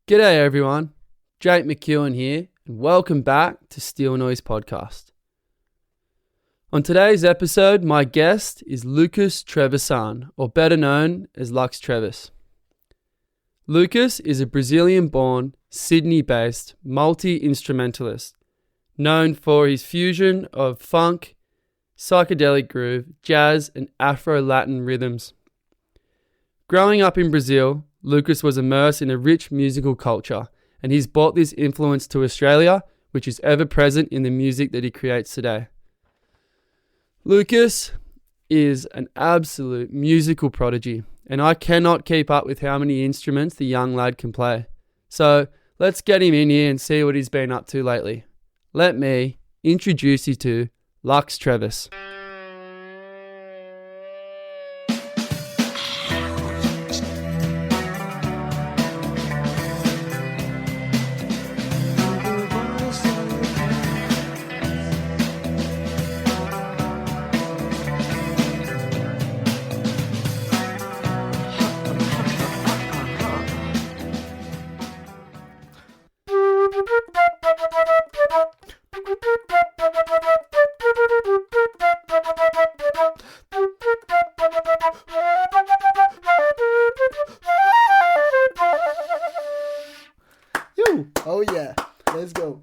G'day everyone, Jake McEwen here, and welcome back to Steel Noise Podcast. On today's episode, my guest is Lux Trevisan, or better known as Lux Trevis. Lucas is a Brazilian-born, Sydney-based multi-instrumentalist, known for his fusion of funk, psychedelic groove, jazz, and Afro-Latin rhythms. Growing up in Brazil, Lucas was immersed in a rich musical culture, and he's brought this influence to Australia, which is ever present in the music that he creates today. Lucas is an absolute musical prodigy, and I cannot keep up with how many instruments the young lad can play. So let's get him in here and see what he's been up to lately. Let me introduce you to Lux Trevis. Oh yeah, let's go.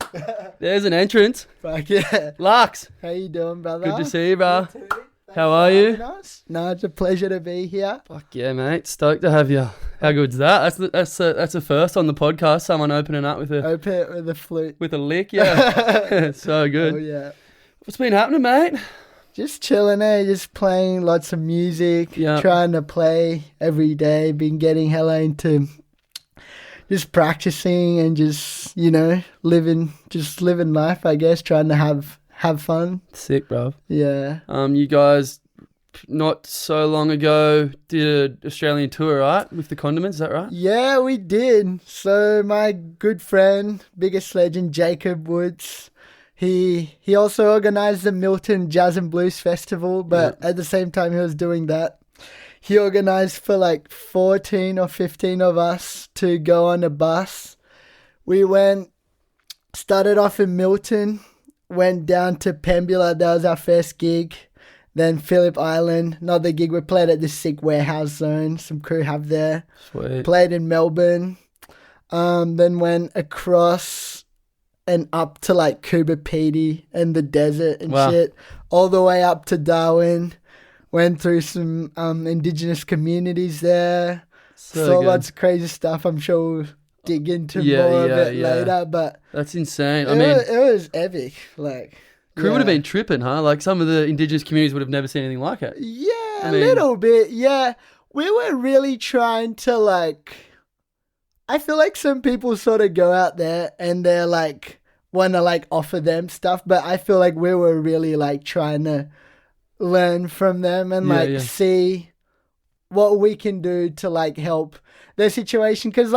There's an entrance. Fuck yeah. Lux, How you doing, brother? good to see you, bro. You too. Thanks How for are you? having us. No, it's a pleasure to be here. Fuck yeah, mate. Stoked to have you. How good's that? That's a first on the podcast. Someone opening up with Open it with a flute. a lick. Yeah. So good. Oh yeah. What's been happening, mate? Just chilling there, just playing lots of music, Yeah. trying to play every day, been getting hella into just practicing and just, living life, I guess, trying to have fun. Sick, bro. Yeah. You guys not so long ago did an Australian tour, right? With the Condiments, is that right? Yeah, we did. So my good friend, biggest legend, Jacob Woods, he also organised the Milton Jazz and Blues Festival, but at the same time he was doing that, he organised for like 14 or 15 of us to go on a bus. We started off in Milton, went down to Pembula, that was our first gig. Then Phillip Island, another gig. We played at this sick warehouse zone some crew have there. Sweet. Played in Melbourne. Then went across and up to like Coober Pedy and the desert and Wow. shit. All the way up to Darwin. Went through some indigenous communities there. So Saw good. lots of crazy stuff. I'm sure we'll dig into Yeah, more yeah, of it yeah. later. But That's insane. it was epic. Like, Crew would have yeah. been tripping, huh? Like some of the indigenous communities would have never seen anything like it. Yeah, I a mean- little bit. Yeah, we were really trying to I feel like some people sort of go out there and they're want to offer them stuff, but I feel like we were really trying to learn from them and Yeah, yeah. see what we can do to help their situation, because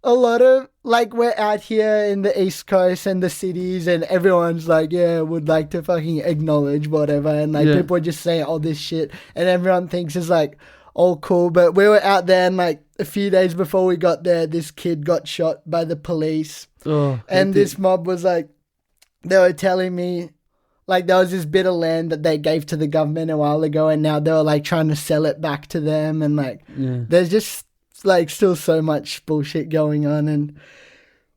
a lot of we're out here in the East Coast and the cities and everyone's would like to fucking acknowledge whatever, and Yeah. people are just saying all this shit and everyone thinks it's all cool, but we were out there and a few days before we got there, this kid got shot by the police. Oh, And hectic. this mob was they were telling me there was this bit of land that they gave to the government a while ago, and now they were trying to sell it back to them, and Yeah. there's just still so much bullshit going on, and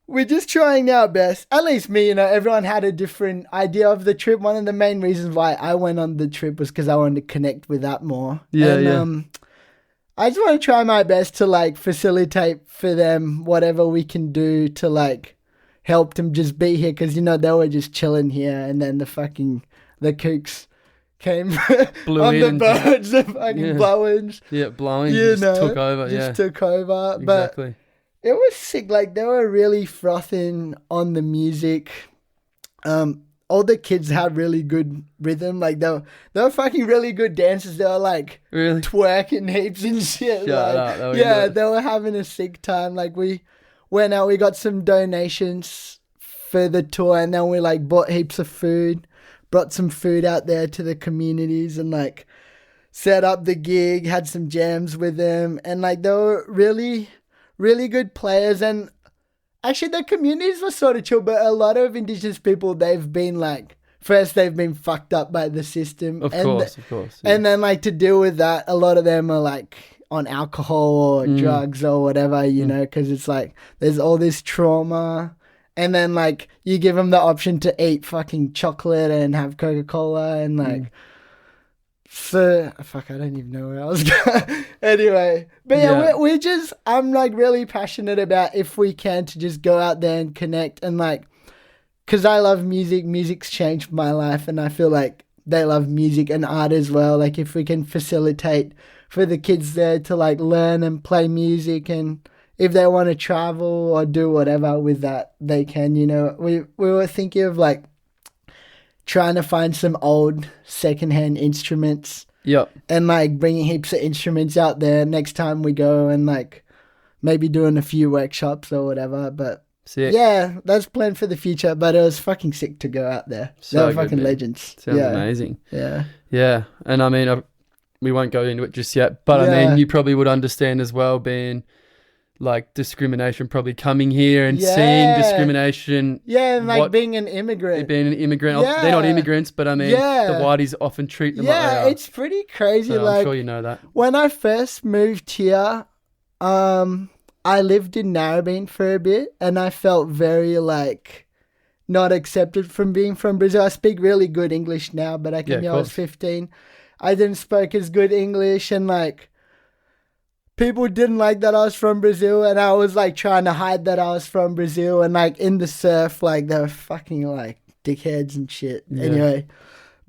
we're just trying our best. At least me, everyone had a different idea of the trip. One of the main reasons why I went on the trip was because I wanted to connect with that more. Yeah, and, yeah. I just want to try my best to facilitate for them whatever we can do to help them just be here, because they were just chilling here, and then the kooks came Blew on in the and birds, the fucking Yeah. blowings, Yeah, blowing you just know, took over. just Yeah, took over. But exactly. it was sick. They were really frothing on the music. All the kids had really good rhythm. They were fucking really good dancers. They were Really? twerking heaps and shit. Shut up, they were Yeah, into it. they were having a sick time. We went out, we got some donations for the tour, and then we bought heaps of food, brought some food out there to the communities, and set up the gig, had some jams with them, and they were really, really good players. And actually the communities were sort of chill, but a lot of Indigenous people, they've been like, first they've been fucked up by the system. Of course. Yeah. And then like to deal with that, a lot of them are like on alcohol or drugs or whatever, you know, because it's like there's all this trauma. And then like you give them the option to eat fucking chocolate and have Coca-Cola and like... So, fuck, I don't even know where I was going. Anyway, but yeah, we just, I'm like really passionate about if we can to just go out there and connect and like, because I love music, music's changed my life and I feel like they love music and art as well. Like if we can facilitate for the kids there to like learn and play music, and if they want to travel or do whatever with that, they can, you know. We were thinking of like trying to find some old secondhand instruments. Yep. And like bringing heaps of instruments out there next time we go, and like maybe doing a few workshops or whatever. But sick. Yeah, that's planned for the future. But it was fucking sick to go out there. So they were good, fucking man. legends. Sounds amazing. Yeah. Yeah. And I mean, we won't go into it just yet, but I mean, you probably would understand as well, being like discrimination, probably coming here and seeing discrimination. Yeah, and like being an immigrant. Being an immigrant. Yeah. They're not immigrants, but I mean, the whiteys often treat them like they are. It's pretty crazy. So like, I'm sure you know that. When I first moved here, I lived in Narrabeen for a bit, and I felt very like not accepted from being from Brazil. I speak really good English now, but I came here, I was 15. I didn't speak as good English, and like people didn't like that I was from Brazil, and I was like trying to hide that I was from Brazil, and like in the surf, like they were fucking like dickheads and shit. Yeah. Anyway,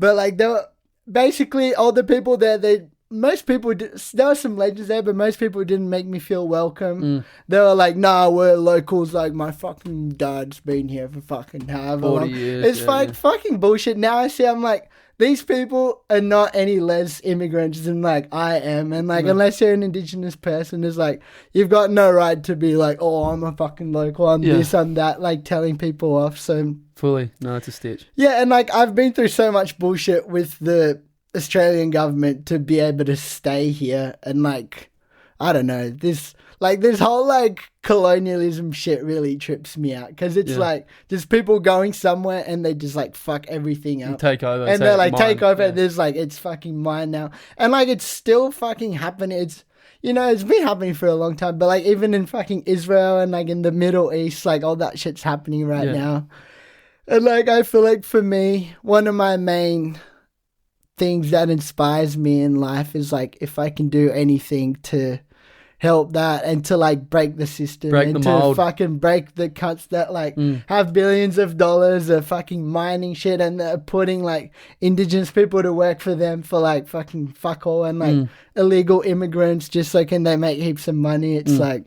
but like they were basically all the people there. There were some legends there, but most people didn't make me feel welcome. They were like, "Nah, we're locals. Like my fucking dad's been here for fucking however 40 long." years. It's like fucking bullshit. Now I see, I'm like, these people are not any less immigrants than like I am, and like unless you're an Indigenous person, it's like you've got no right to be like, oh, I'm a fucking local, I'm this, I'm that, like telling people off. So fully, no, it's a stitch. Yeah, and like I've been through so much bullshit with the Australian government to be able to stay here, and like I don't know, this whole like colonialism shit really trips me out, because it's like just people going somewhere and they just like fuck everything up, take over, and they're like take over. And there's like it's fucking mine now, and like it's still fucking happening. It's, you know, it's been happening for a long time, but like even in fucking Israel and like in the Middle East, like all that shit's happening right now. And like I feel like for me, one of my main things that inspires me in life is like if I can do anything to help that and to like break the system, and to fucking break the cunts that like have billions of dollars of fucking mining shit, and they're putting like Indigenous people to work for them for like fucking fuck all, and like illegal immigrants just so can they make heaps of money. It's like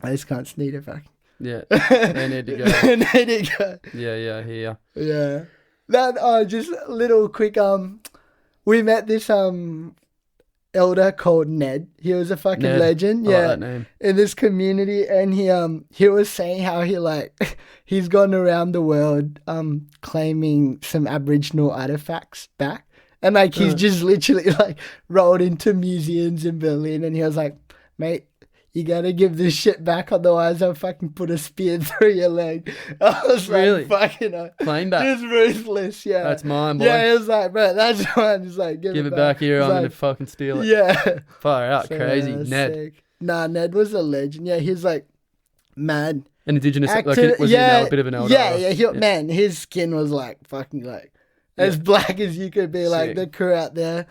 those cunts need a fucking they need to go. They need to go. Yeah, here. Yeah. That just a little quick we met this elder called Ned. He was a fucking legend. I like that name. In this community, and he was saying how he like he's gone around the world claiming some Aboriginal artifacts back, and like he's just literally like rolled into museums in Berlin, and he was like, mate, you gotta give this shit back, otherwise I'll fucking put a spear through your leg. I was like, fucking claim back. It's ruthless, yeah. That's mine, boy. Yeah, it was like, bro, that's mine. It's like, give it back here, I'm gonna fucking steal it. Yeah. Far out, so, crazy. Ned. Sick. Nah, Ned was a legend. Yeah, he's like mad. An Indigenous, like, was he a bit of an elder? Yeah. Man, his skin was like fucking like as black as you could be. Like the crew out there,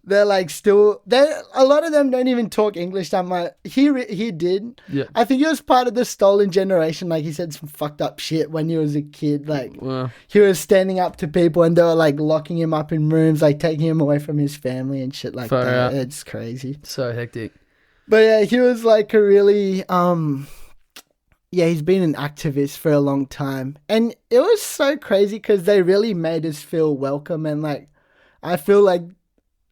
they're like still. A lot of them don't even talk English that much. He did. Yeah, I think he was part of the stolen generation. Like he said some fucked up shit when he was a kid. Like he was standing up to people, and they were like locking him up in rooms, like taking him away from his family and shit like that. It's crazy. So hectic. But yeah, he was like a really he's been an activist for a long time. And it was so crazy because they really made us feel welcome. And like, I feel like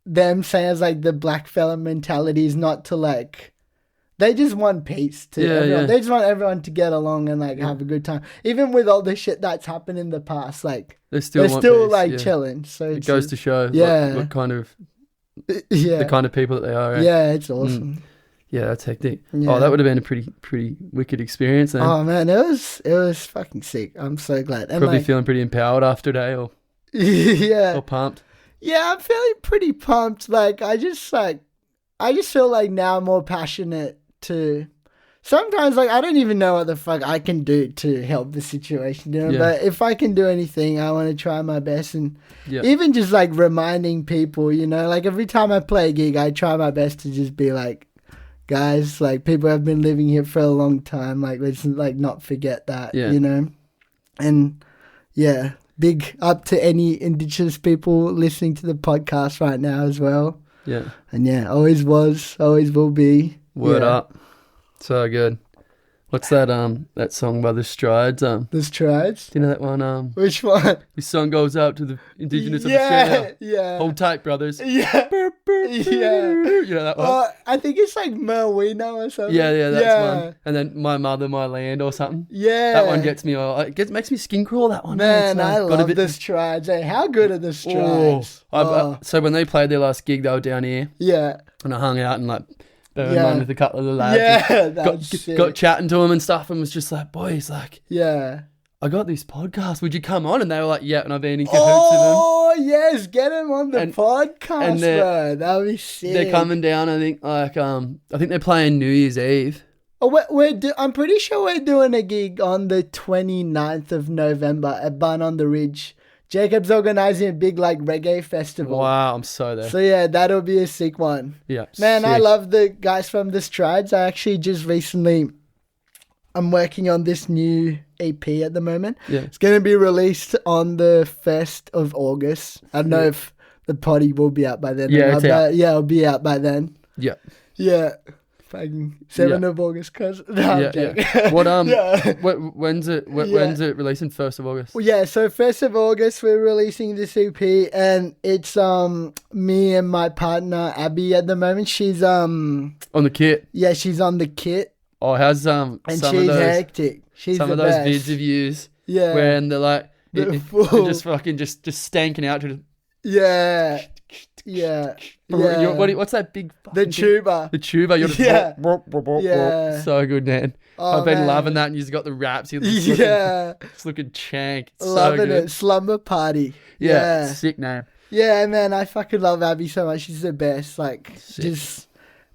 them saying as like the black fella mentality is not to like, they just want peace to everyone. They just want everyone to get along and like have a good time. Even with all the shit that's happened in the past, like they're still like chilling. So it goes to show what kind of, the kind of people that they are. Right? Yeah, it's awesome. Yeah, that's hectic. Yeah. Oh, that would have been a pretty wicked experience then. Oh man, it was fucking sick. I'm so glad. And Probably feeling pretty empowered after a day or yeah. pumped. Yeah, I'm feeling pretty pumped. Like I just feel like now I'm more passionate to. Sometimes, like, I don't even know what the fuck I can do to help the situation, you know? Yeah. But if I can do anything, I want to try my best. And Yeah. even just, like, reminding people, you know? Like, every time I play a gig, I try my best to just be like, guys, like, people have been living here for a long time. Like, let's, like, not forget that, you know? And, yeah, big up to any Indigenous people listening to the podcast right now as well. Yeah. And, yeah, always was, always will be. Word up. So good. What's that song by The Strides? The Strides? Do you know that one? Which one? This song goes out to the Indigenous of Australia. Yeah. Hold tight, brothers. Yeah. Yeah. You know that one? I think it's like Merwino or something. Yeah, that's one. And then My Mother, My Land or something. Yeah. That one gets me makes me skin crawl, that one. Man, I love The Strides. Hey, how good are The Strides? So when they played their last gig, they were down here. Yeah. And I hung out and like one with a couple of the lads. Yeah, got chatting to them and stuff and was just like, boys, like, yeah, I got this podcast. Would you come on? And they were like, yeah. And I've been in cahoots with them. Oh, yes. Get them on the podcast, bro. That would be sick. They're coming down, I think, I think they're playing New Year's Eve. Oh, I'm pretty sure we're doing a gig on the 29th of November at Bun on the Ridge. Jacob's organising a big, like, reggae festival. Wow, I'm so there. So, yeah, that'll be a sick one. Yeah. Man, sick. I love the guys from The Strides. I actually just recently... I'm working on this new EP at the moment. Yeah. It's going to be released on the 1st of August. I don't know if the potty will be out by then. Yeah, it's out. Yeah, it'll be out by then. Yeah. Yeah. Fucking 7th of August, cuz. No, yeah. When's it releasing? 1st of August? Well, yeah, so 1st of August we're releasing this EP and it's me and my partner Abby at the moment. She's on the kit. Yeah, she's on the kit. Oh, how's and she's hectic. She's some the of those best. vids of yous. Yeah. When they're like The they're full- just fucking just stanking out to Yeah. Yeah. Yeah. What's that big The tuba. The tuba. You're just Yeah. Yeah. So good, man. Oh, I've been man. loving that, and you've got the raps. You're It's looking chank. It's loving so good. it. Slumber Party. Yeah. Sick name. Yeah, man, I fucking love Abby so much. She's the best. Like, just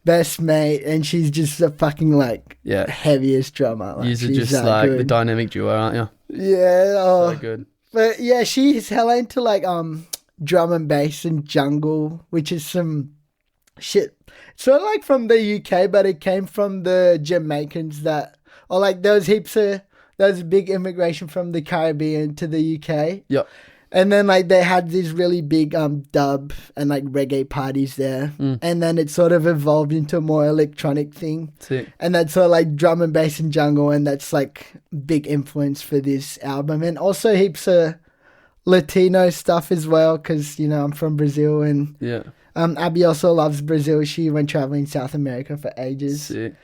best mate. And she's just the fucking, like, heaviest drummer. Like, You're she's just like good. the dynamic duo, aren't you? Yeah. Oh. So good. But yeah, she's hella into like drum and bass and jungle, which is some shit. Sort of like from the UK, but it came from the Jamaicans there was big immigration from the Caribbean to the UK. Yep. And then like they had these really big dub and like reggae parties there. And then it sort of evolved into a more electronic thing. Sick. And that's sort of like drum and bass and jungle, and that's like big influence for this album. And also heaps of Latino stuff as well, because, you know, I'm from Brazil, and Abby also loves Brazil. She went traveling South America for ages. Sick.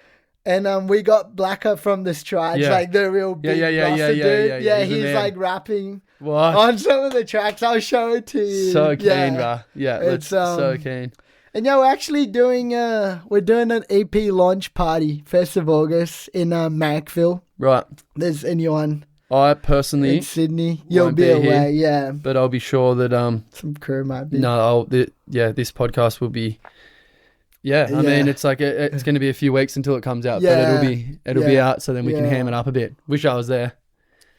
And we got Blacker from The Strides, like the real big roster dude. Yeah, he's like rapping on some of the tracks. I'll show it to you. So keen, bro. Yeah, it's so keen. And yeah, we're actually doing an EP launch party 1st of August in Marrickville. Right. There's anyone I personally in Sydney. You'll be away, yeah. But I'll be sure that some crew might be. No, this podcast will be. Yeah, I mean, it's like it's going to be a few weeks until it comes out, but it'll be out, so then we can ham it up a bit. Wish I was there.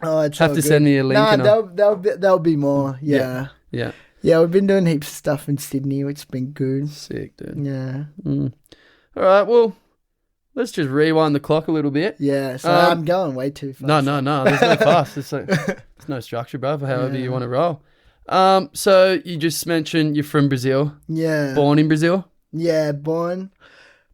Oh, it's have to send me a link. There'll be more. Yeah. Yeah, we've been doing heaps of stuff in Sydney, which has been good. Sick, dude. Yeah. All right, well, let's just rewind the clock a little bit. Yeah, so I'm going way too fast. No, there's no fast. There's no structure, bro, for however you want to roll. So you just mentioned you're from Brazil. Yeah. Born in Brazil? Yeah, born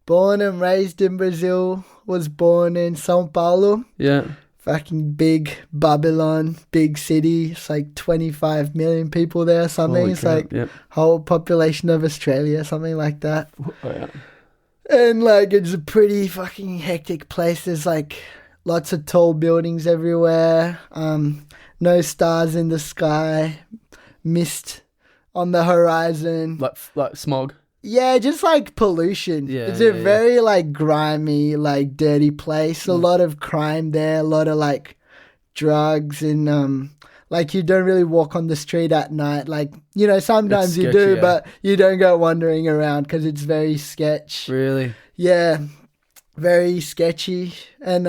and raised in Brazil. Was born in São Paulo. Yeah. Fucking big Babylon, big city. It's like 25 million people there or something. Holy it's crap, like whole population of Australia, something like that. Oh, yeah. And like it's a pretty fucking hectic place. There's like lots of tall buildings everywhere. No stars in the sky. Mist on the horizon. Like smog. Yeah, just like pollution. Yeah, It's yeah, a very like grimy, like dirty place. A Mm. lot of crime there, a lot of like drugs and like you don't really walk on the street at night. Like, sometimes you sketchy, do, yeah. but you don't go wandering around because it's very sketch. Really? Yeah, very sketchy. And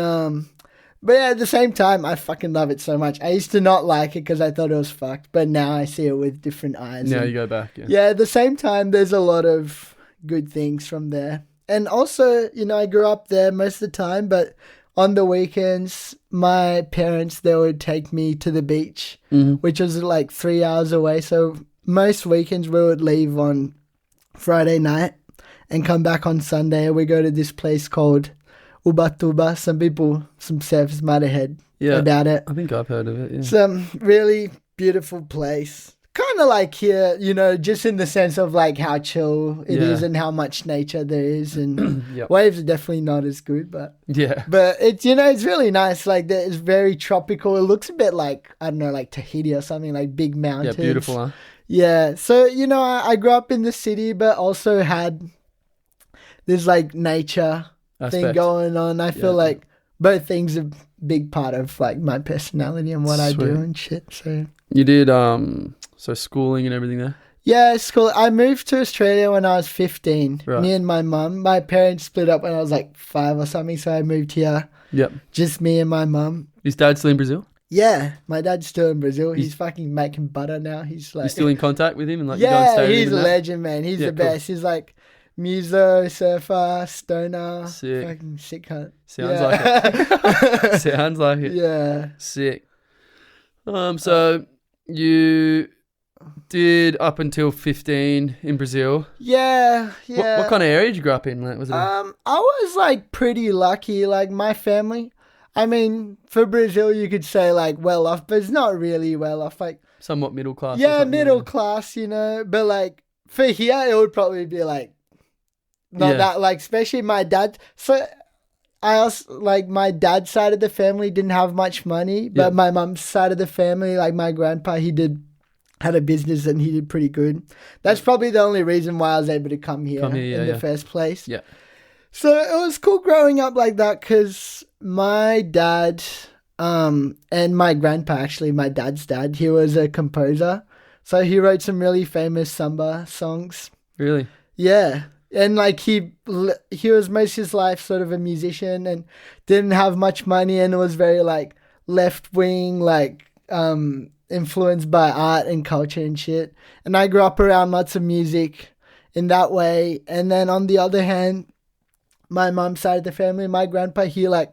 but yeah, at the same time, I fucking love it so much. I used to not like it because I thought it was fucked, but now I see it with different eyes. Now and you go back. Yeah. yeah, at the same time, there's a lot of good things from there. And also, I grew up there most of the time, but on the weekends, my parents, they would take me to the beach, which was like 3 hours away. So most weekends we would leave on Friday night and come back on Sunday. We go to this place called Ubatuba. Some surfers might have heard about it. I think I've heard of it. Yeah. Some really beautiful place. Kind of like here, just in the sense of like how chill it is and how much nature there is. And Yep. waves are definitely not as good, but Yeah. it's, it's really nice. Like it's very tropical. It looks a bit like, I don't know, like Tahiti or something, like big mountains. Yeah. Beautiful, huh? Yeah. So, I grew up in the city, but also had this like nature thing Aspect. going on. I feel Yeah. like both things are a big part of like my personality and what I do Sweet. and shit. So You did so schooling and everything there. yeah, it's cool. I moved to Australia when I was 15. Right. Me and my mum. My parents split up when I was like 5 or something, so I moved here. Yep. Just me and my mum. Is dad still in Brazil? Yeah, my dad's still in Brazil. He's fucking making butter now. He's like, You still in contact with him and like you go and yeah, stay with he's him a and that? legend, man. He's Yeah, the cool. best. He's like muso, surfer, stoner, Sick. fucking sick cunt. Sounds Yeah. like it. Sounds like it. Yeah. Sick. So you did up until 15 in Brazil. Yeah. What kind of area did you grow up in? Like, was it I was like pretty lucky. Like my family, I mean, for Brazil, you could say like well off, but it's not really well off. Like, somewhat middle class? or yeah, something, middle class, But like for here, it would probably be like not Yeah. that. Like especially my dad. So I also like my dad's side of the family didn't have much money, but Yeah. my mum's side of the family, like my grandpa, had a business and he did pretty good. That's probably the only reason why I was able to come here in the first place. Yeah. So it was cool growing up like that because my dad and my grandpa, actually my dad's dad, he was a composer. So he wrote some really famous samba songs. Really? Yeah. And like he was most of his life sort of a musician and didn't have much money and was very like left wing, like influenced by art and culture and shit. And I grew up around lots of music in that way. And then on the other hand, my mom's side of the family, my grandpa, he like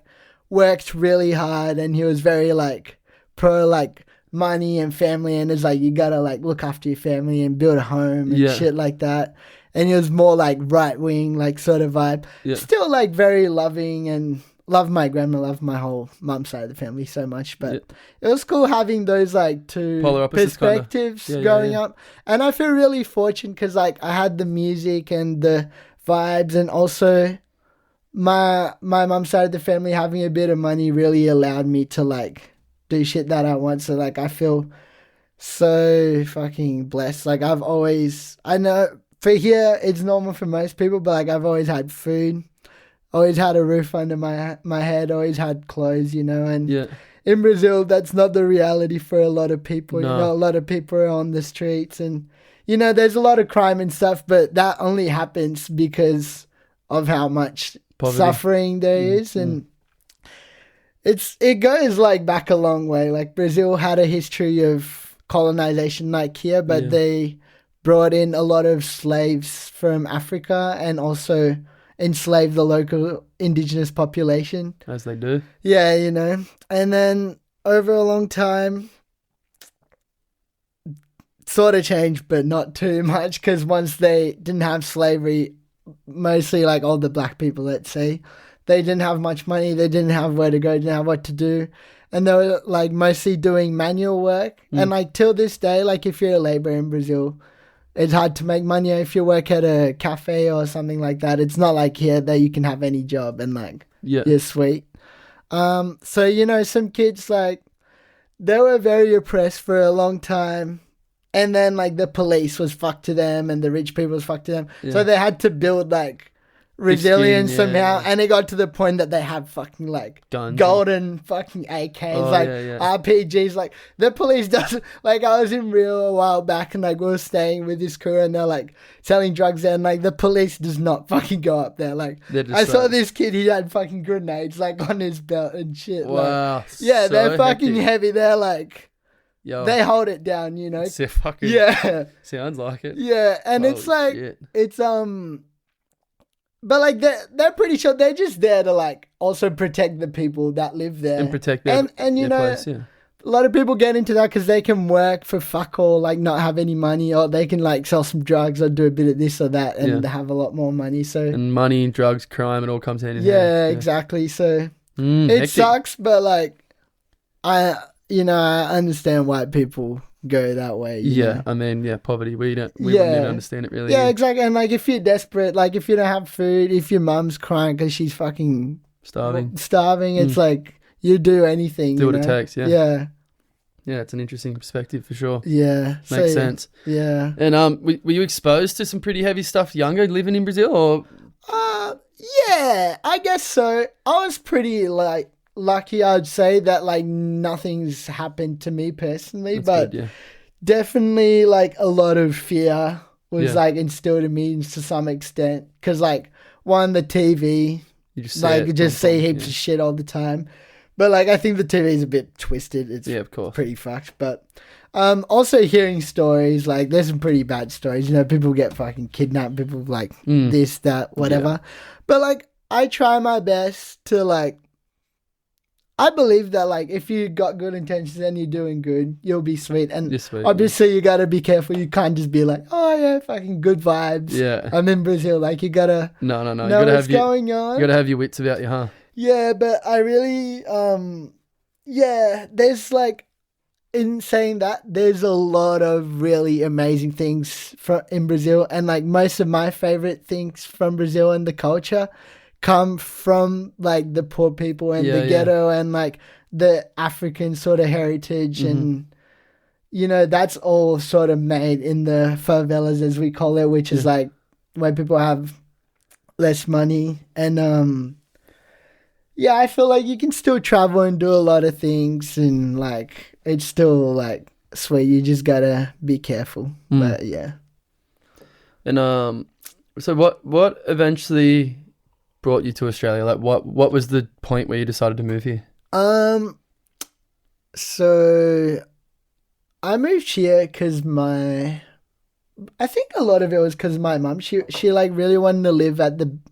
worked really hard and he was very like pro like money and family and it's like you gotta like look after your family and build a home and shit like that. And he was more like right wing, like sort of vibe. Yeah. Still like very loving and love my grandma, love my whole mum's side of the family so much. But it was cool having those like two Polar opposites, perspectives growing up. And I feel really fortunate because like I had the music and the vibes and also my mum's side of the family having a bit of money really allowed me to like do shit that I want. So like I feel so fucking blessed. Like I know for here it's normal for most people, but like I've always had food, always had a roof under my head, always had clothes, and in Brazil that's not the reality for a lot of people. No. A lot of people are on the streets and there's a lot of crime and stuff, but that only happens because of how much poverty, suffering there is. And it goes like back a long way. Like Brazil had a history of colonization like here, but they brought in a lot of slaves from Africa and also enslaved the local indigenous population. as they do. Yeah, and then over a long time sort of changed, but not too much, because once they didn't have slavery, mostly like all the black people, let's say, they didn't have much money, they didn't have where to go, didn't have what to do, and they were like mostly doing manual work. And like till this day, like if you're a laborer in Brazil, it's hard to make money. If you work at a cafe or something like that, it's not like here that you can have any job and like you're sweet. So some kids, like they were very oppressed for a long time. And then like the police was fucked to them and the rich people was fucked to them. Yeah. So they had to build like resilience yeah, somehow. yeah. And it got to the point that they had fucking like Guns golden fucking AKs, like RPGs. Like the police doesn't, like I was in Rio a while back and like we were staying with this crew and they're like selling drugs there and like the police does not fucking go up there. Like I saw this kid, he had fucking grenades like on his belt and shit. Wow. Like, yeah, so they're fucking hectic. heavy. They're like, Yo, they hold it down, you know? fucking Yeah. sounds like it. Yeah. And it's Holy like, shit. it's, but like they're pretty sure they're just there to like also protect the people that live there. And protect their, and you their know, place, yeah. a lot of people get into that because they can work for fuck all, like not have any money, or they can like sell some drugs or do a bit of this or that and have a lot more money. So And money, drugs, crime, it all comes hand in hand. yeah, exactly. So it hectic. sucks, but like I understand why people go that way. you know? I mean, poverty. We wouldn't even understand it really. Yeah, exactly. And like if you're desperate, like if you don't have food, if your mum's crying because she's fucking Starving, it's like you do anything. do you what it know? takes. Yeah. Yeah. Yeah, it's an interesting perspective for sure. Yeah. Makes sense. Yeah. And were you exposed to some pretty heavy stuff younger living in Brazil, or? Yeah, I guess so. I was pretty like lucky, I'd say, that like nothing's happened to me personally, That's but good, yeah. definitely like a lot of fear was Yeah. like instilled in me to some extent. Because like the TV, You just like you just see heaps of shit all the time. But like I think the TV is a bit twisted. It's of course. pretty fucked. But also hearing stories, like there's some pretty bad stories. You know, people get fucking kidnapped, people like this, that, whatever. But like I try my best to like, I believe that like if you got good intentions and you're doing good, you'll be sweet. And You're sweet, obviously you gotta be careful. You can't just be like, oh yeah, fucking good vibes. Yeah. I'm in Brazil. Like you gotta No. You know gotta what's have going on. You gotta have your wits about you, huh? Yeah, but I really, there's like, in saying that, there's a lot of really amazing things in Brazil. And like most of my favorite things from Brazil and the culture come from like the poor people and the ghetto and like the African sort of heritage. And, you know, that's all sort of made in the favelas, as we call it, which is like where people have less money. And, yeah, I feel like you can still travel and do a lot of things, and like it's still like sweet. You just gotta be careful. But yeah. And so what eventually brought you to Australia? Like what was the point where you decided to move here? So I moved here because I think a lot of it was because my mum, she like really wanted to live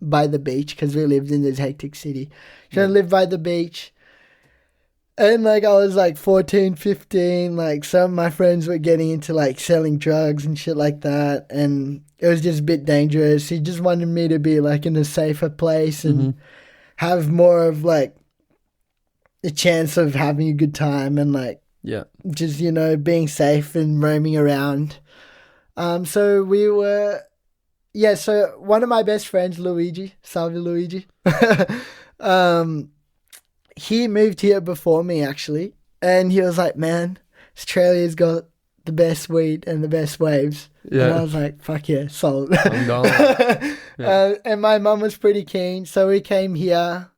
by the beach because we lived in this hectic city. She wanted to live by the beach. And like I was like 14, 15, like some of my friends were getting into like selling drugs and shit like that. And it was just a bit dangerous. She just wanted me to be like in a safer place and have more of like a chance of having a good time and like just, you know, being safe and roaming around. So we were, so one of my best friends, Luigi, salve Luigi, he moved here before me actually. And he was like, man, Australia's got the best weed and the best waves. Yeah. And I was like, fuck yeah, sold. I'm gone. And my mum was pretty keen. So we came here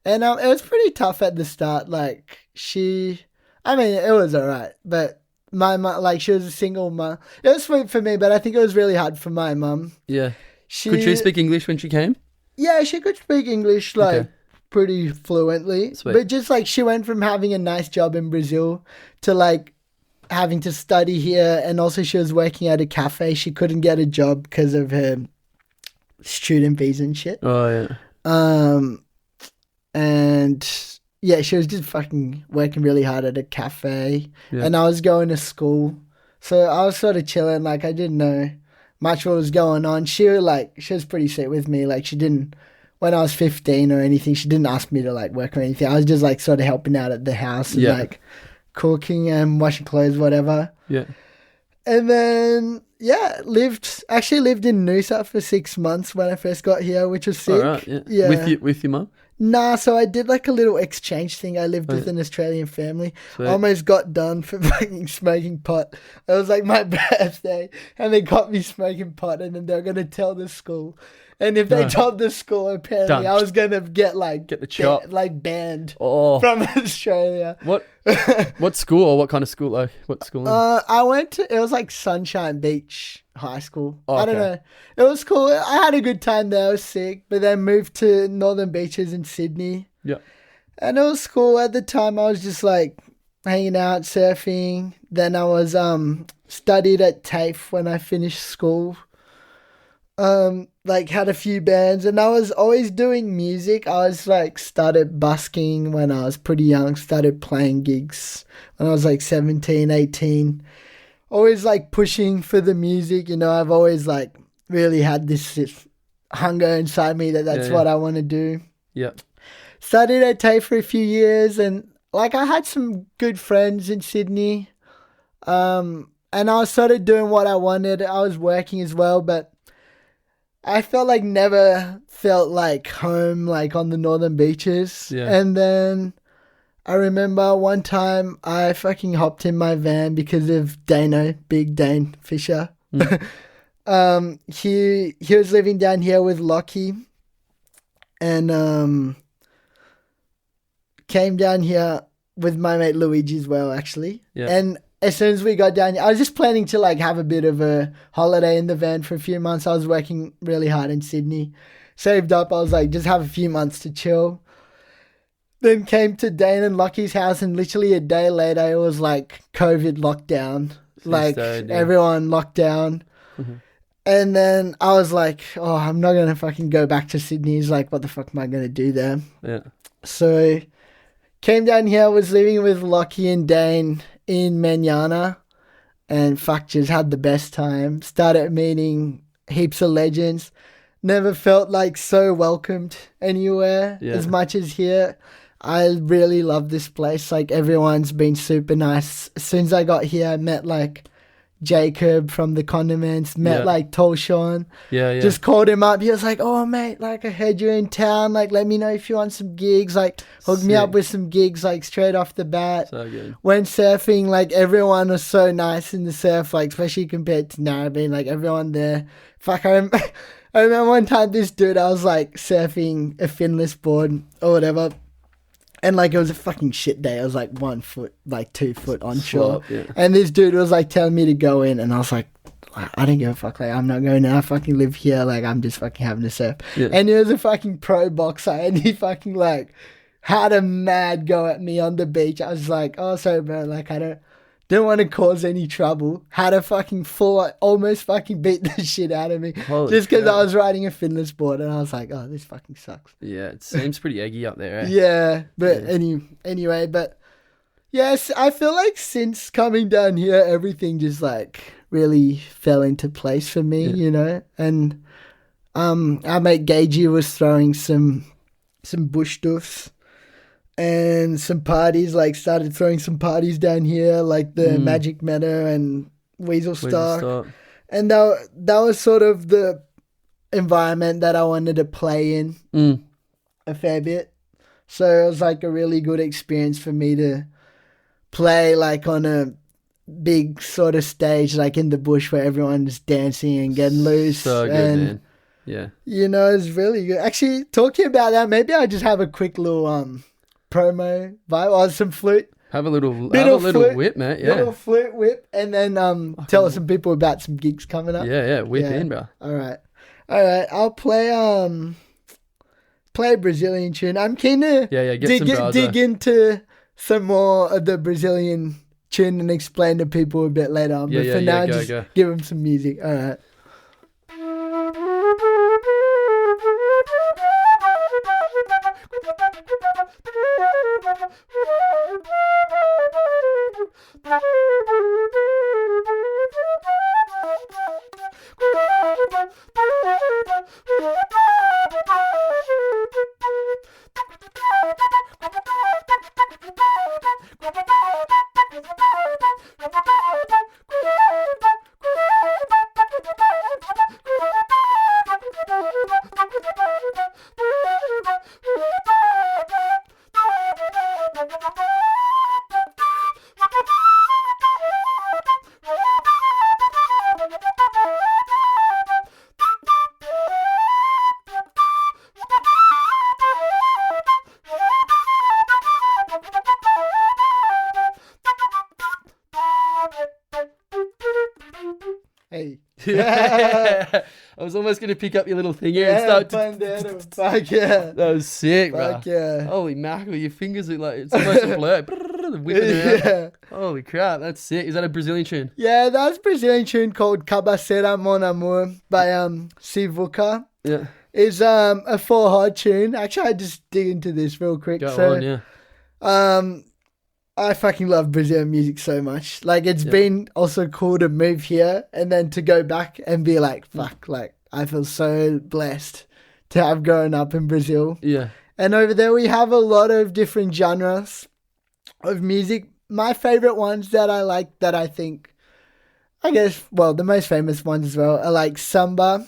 and it was pretty tough at the start. Like it was all right, but my mum, like, she was a single mum. It was sweet for me, but I think it was really hard for my mum. Yeah. Could she speak English when she came? Yeah, she could speak English, like, pretty fluently. Sweet. But just, like, she went from having a nice job in Brazil to, like, having to study here. And also she was working at a cafe. She couldn't get a job because of her student visa and shit. Oh, yeah. And... yeah, she was just fucking working really hard at a cafe. Yeah. And I was going to school. So I was sort of chilling. Like, I didn't know much what was going on. She was pretty sweet with me. Like, she didn't, when I was 15 or anything, she didn't ask me to, like, work or anything. I was just, like, sort of helping out at the house and, like, cooking and washing clothes, whatever. Yeah. And then, lived in Noosa for 6 months when I first got here, which was sick. All right, yeah. With your mum? Nah, so I did like a little exchange thing. I lived Oh, with yeah. an Australian family. Sweet. Almost got done for fucking smoking pot. It was like my birthday, and they got me smoking pot, and then they were gonna tell the school. And if they No. told the school, apparently Done. I was gonna get like Get the chop. banned Oh, from Australia. what school or what kind of school? Like what school? I went to, it was like Sunshine Beach High School. Oh, I don't okay. know. It was cool. I had a good time there. I was sick, but then moved to Northern Beaches in Sydney. Yeah. And it was cool. At the time, I was just like hanging out, surfing. Then I was studied at TAFE when I finished school. Like had a few bands, and I was always doing music. I was like started busking when I was pretty young, started playing gigs when I was like 17, 18. Always like pushing for the music, you know. I've always like really had this hunger inside me that's what I want to do. Yeah. Studied at TAFE for a few years, and like I had some good friends in Sydney. And I was sort of doing what I wanted. I was working as well, but I felt like never felt like home, like on the Northern Beaches. Yeah. And then I remember one time I fucking hopped in my van because of Dano, Big Dane Fisher. He was living down here with Lockie, and came down here with my mate Luigi as well, actually. Yeah. And as soon as we got down here, I was just planning to like have a bit of a holiday in the van for a few months. I was working really hard in Sydney. Saved up. I was like, just have a few months to chill. Then came to Dane and Lockie's house, and literally a day later, it was like COVID lockdown. Like everyone locked down. Mm-hmm. And then I was like, oh, I'm not going to fucking go back to Sydney. He's like, what the fuck am I going to do there? Yeah. So came down here, was living with Lockie and Dane in Manana, and fuck, just had the best time. Started meeting heaps of legends. Never felt like so welcomed anywhere as much as here. I really love this place. Like everyone's been super nice. As soon as I got here, I met like Jacob from the Condiments, met like Tolshawn. Yeah. Just called him up. He was like, oh mate, like I heard you're in town, like let me know if you want some gigs, like hook me up with some gigs, like straight off the bat. So good. Went surfing, like everyone was so nice in the surf, like especially compared to Narrabeen, like everyone there. Fuck, I remember one time this dude, I was like surfing a finless board or whatever, and like it was a fucking shit day. I was like 1 foot, like 2 foot onshore. And this dude was like telling me to go in, and I was like, I don't give a fuck. Like I'm not going in. I fucking live here. Like I'm just fucking having a surf. Yeah. And he was a fucking pro boxer, and he fucking like had a mad go at me on the beach. I was like, oh sorry bro, like I don't want to cause any trouble. Had a fucking almost fucking beat the shit out of me. Just because I was riding a finless board, and I was like, oh, this fucking sucks. Yeah, it seems pretty eggy up there, eh? Yeah, but anyway, but yes, I feel like since coming down here, everything just like really fell into place for me, you know? And our mate Gagey was throwing some bush doofs and some parties, like started throwing some parties down here, like the Magic Meadow and Weasel Star. And that was sort of the environment that I wanted to play in a fair bit. So it was like a really good experience for me to play like on a big sort of stage, like in the bush where everyone's dancing and getting loose. So good, man. Yeah. You know, it's really good. Actually, talking about that, maybe I just have a quick little promo vibe or some flute. Have a little flute, whip, mate. Yeah. Little flute whip, and then tell some people about some gigs coming up. Yeah. Whip in, bro. All right. I'll play a Brazilian tune. I'm keen to dig into some more of the Brazilian tune and explain to people a bit later on. But for now, just give them some music. All right. Yeah. I was almost going to pick up your little thing here and start pandeiro. Fuck yeah. That was sick, bro. Fuck yeah. Holy mackerel, your fingers are like, it's almost a blur. Whipping it out. Holy crap, that's sick. Is that a Brazilian tune? Yeah, that's a Brazilian tune called Cabeceira Mon Amour by Sivuca. Yeah. It's a 4/4 tune. Actually, I just dig into this real quick. Go on, yeah. I fucking love Brazilian music so much. Like, it's been also cool to move here and then to go back and be like, fuck, like, I feel so blessed to have grown up in Brazil. Yeah. And over there, we have a lot of different genres of music. My favorite ones that I like, that I think, I guess, well, the most famous ones as well, are like samba,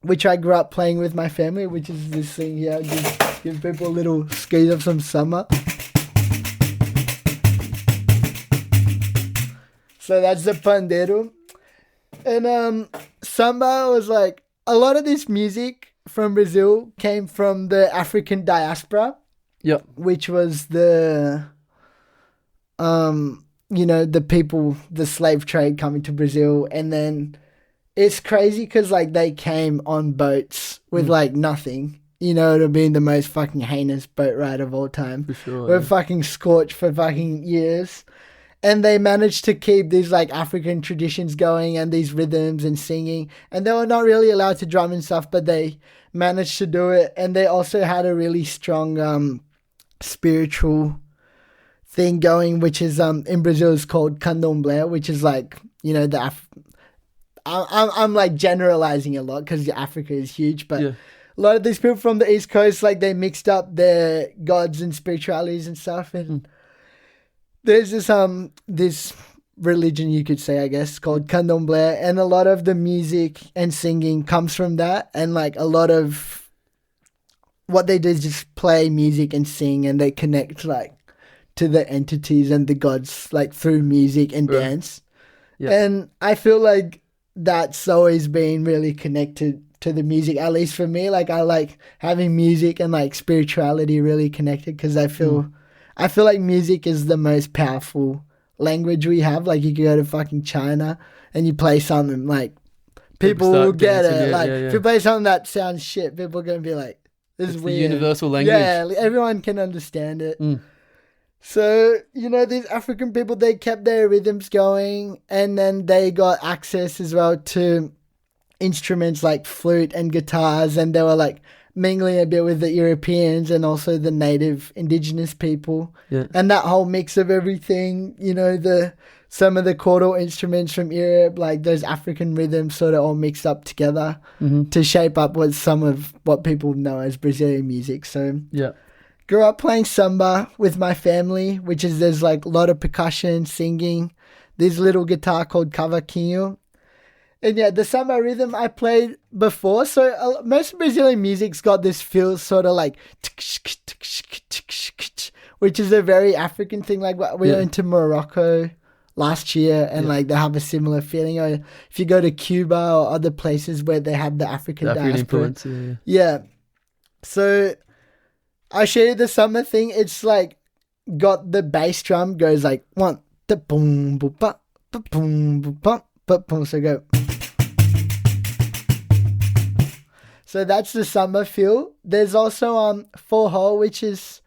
which I grew up playing with my family, which is this thing here. Just give people a little squeeze of some samba. So that's the pandeiro. And samba was like, a lot of this music from Brazil came from the African diaspora. Yep. Which was the, the people, the slave trade coming to Brazil. And then it's crazy because, like, they came on boats with, like, nothing. You know, it would be the most fucking heinous boat ride of all time. For sure. We're fucking scorched for fucking years. And they managed to keep these, like, African traditions going and these rhythms and singing. And they were not really allowed to drum and stuff, but they managed to do it. And they also had a really strong spiritual thing going, which is in Brazil is called candomblé, which is like, you know, I'm like generalizing a lot because Africa is huge, but a lot of these people from the East Coast, like, they mixed up their gods and spiritualities and stuff. And there's this religion, you could say, I guess, called candomblé, and a lot of the music and singing comes from that. And, like, a lot of what they do is just play music and sing, and they connect, like, to the entities and the gods, like, through music and dance. Yeah. And I feel like that's always been really connected to the music, at least for me. Like, I like having music and, like, spirituality really connected, because I feel like music is the most powerful language we have. Like, you can go to fucking China and you play something, like, people will get it. If you play something that sounds shit, people are going to be like, this is weird. The universal language. Yeah, everyone can understand it. So, you know, these African people, they kept their rhythms going, and then they got access as well to instruments like flute and guitars, and they were, like, mingling a bit with the Europeans and also the native indigenous people. Yeah. And that whole mix of everything, you know, some of the chordal instruments from Europe, like those African rhythms sort of all mixed up together to shape up some of what people know as Brazilian music. So grew up playing samba with my family, which is, there's like a lot of percussion, singing, this little guitar called cavaquinho. And yeah, the samba rhythm I played before. So most Brazilian music's got this feel sort of like, which is a very African thing. Like, we went to Morocco last year, and like they have a similar feeling. Or if you go to Cuba or other places where they have the African diaspora. Influence, yeah. So I showed you the samba thing. It's like got the bass drum goes like one, da boom, boom, ba, boom, boom, ba. So go. So that's the samba feel. There's also forró, which is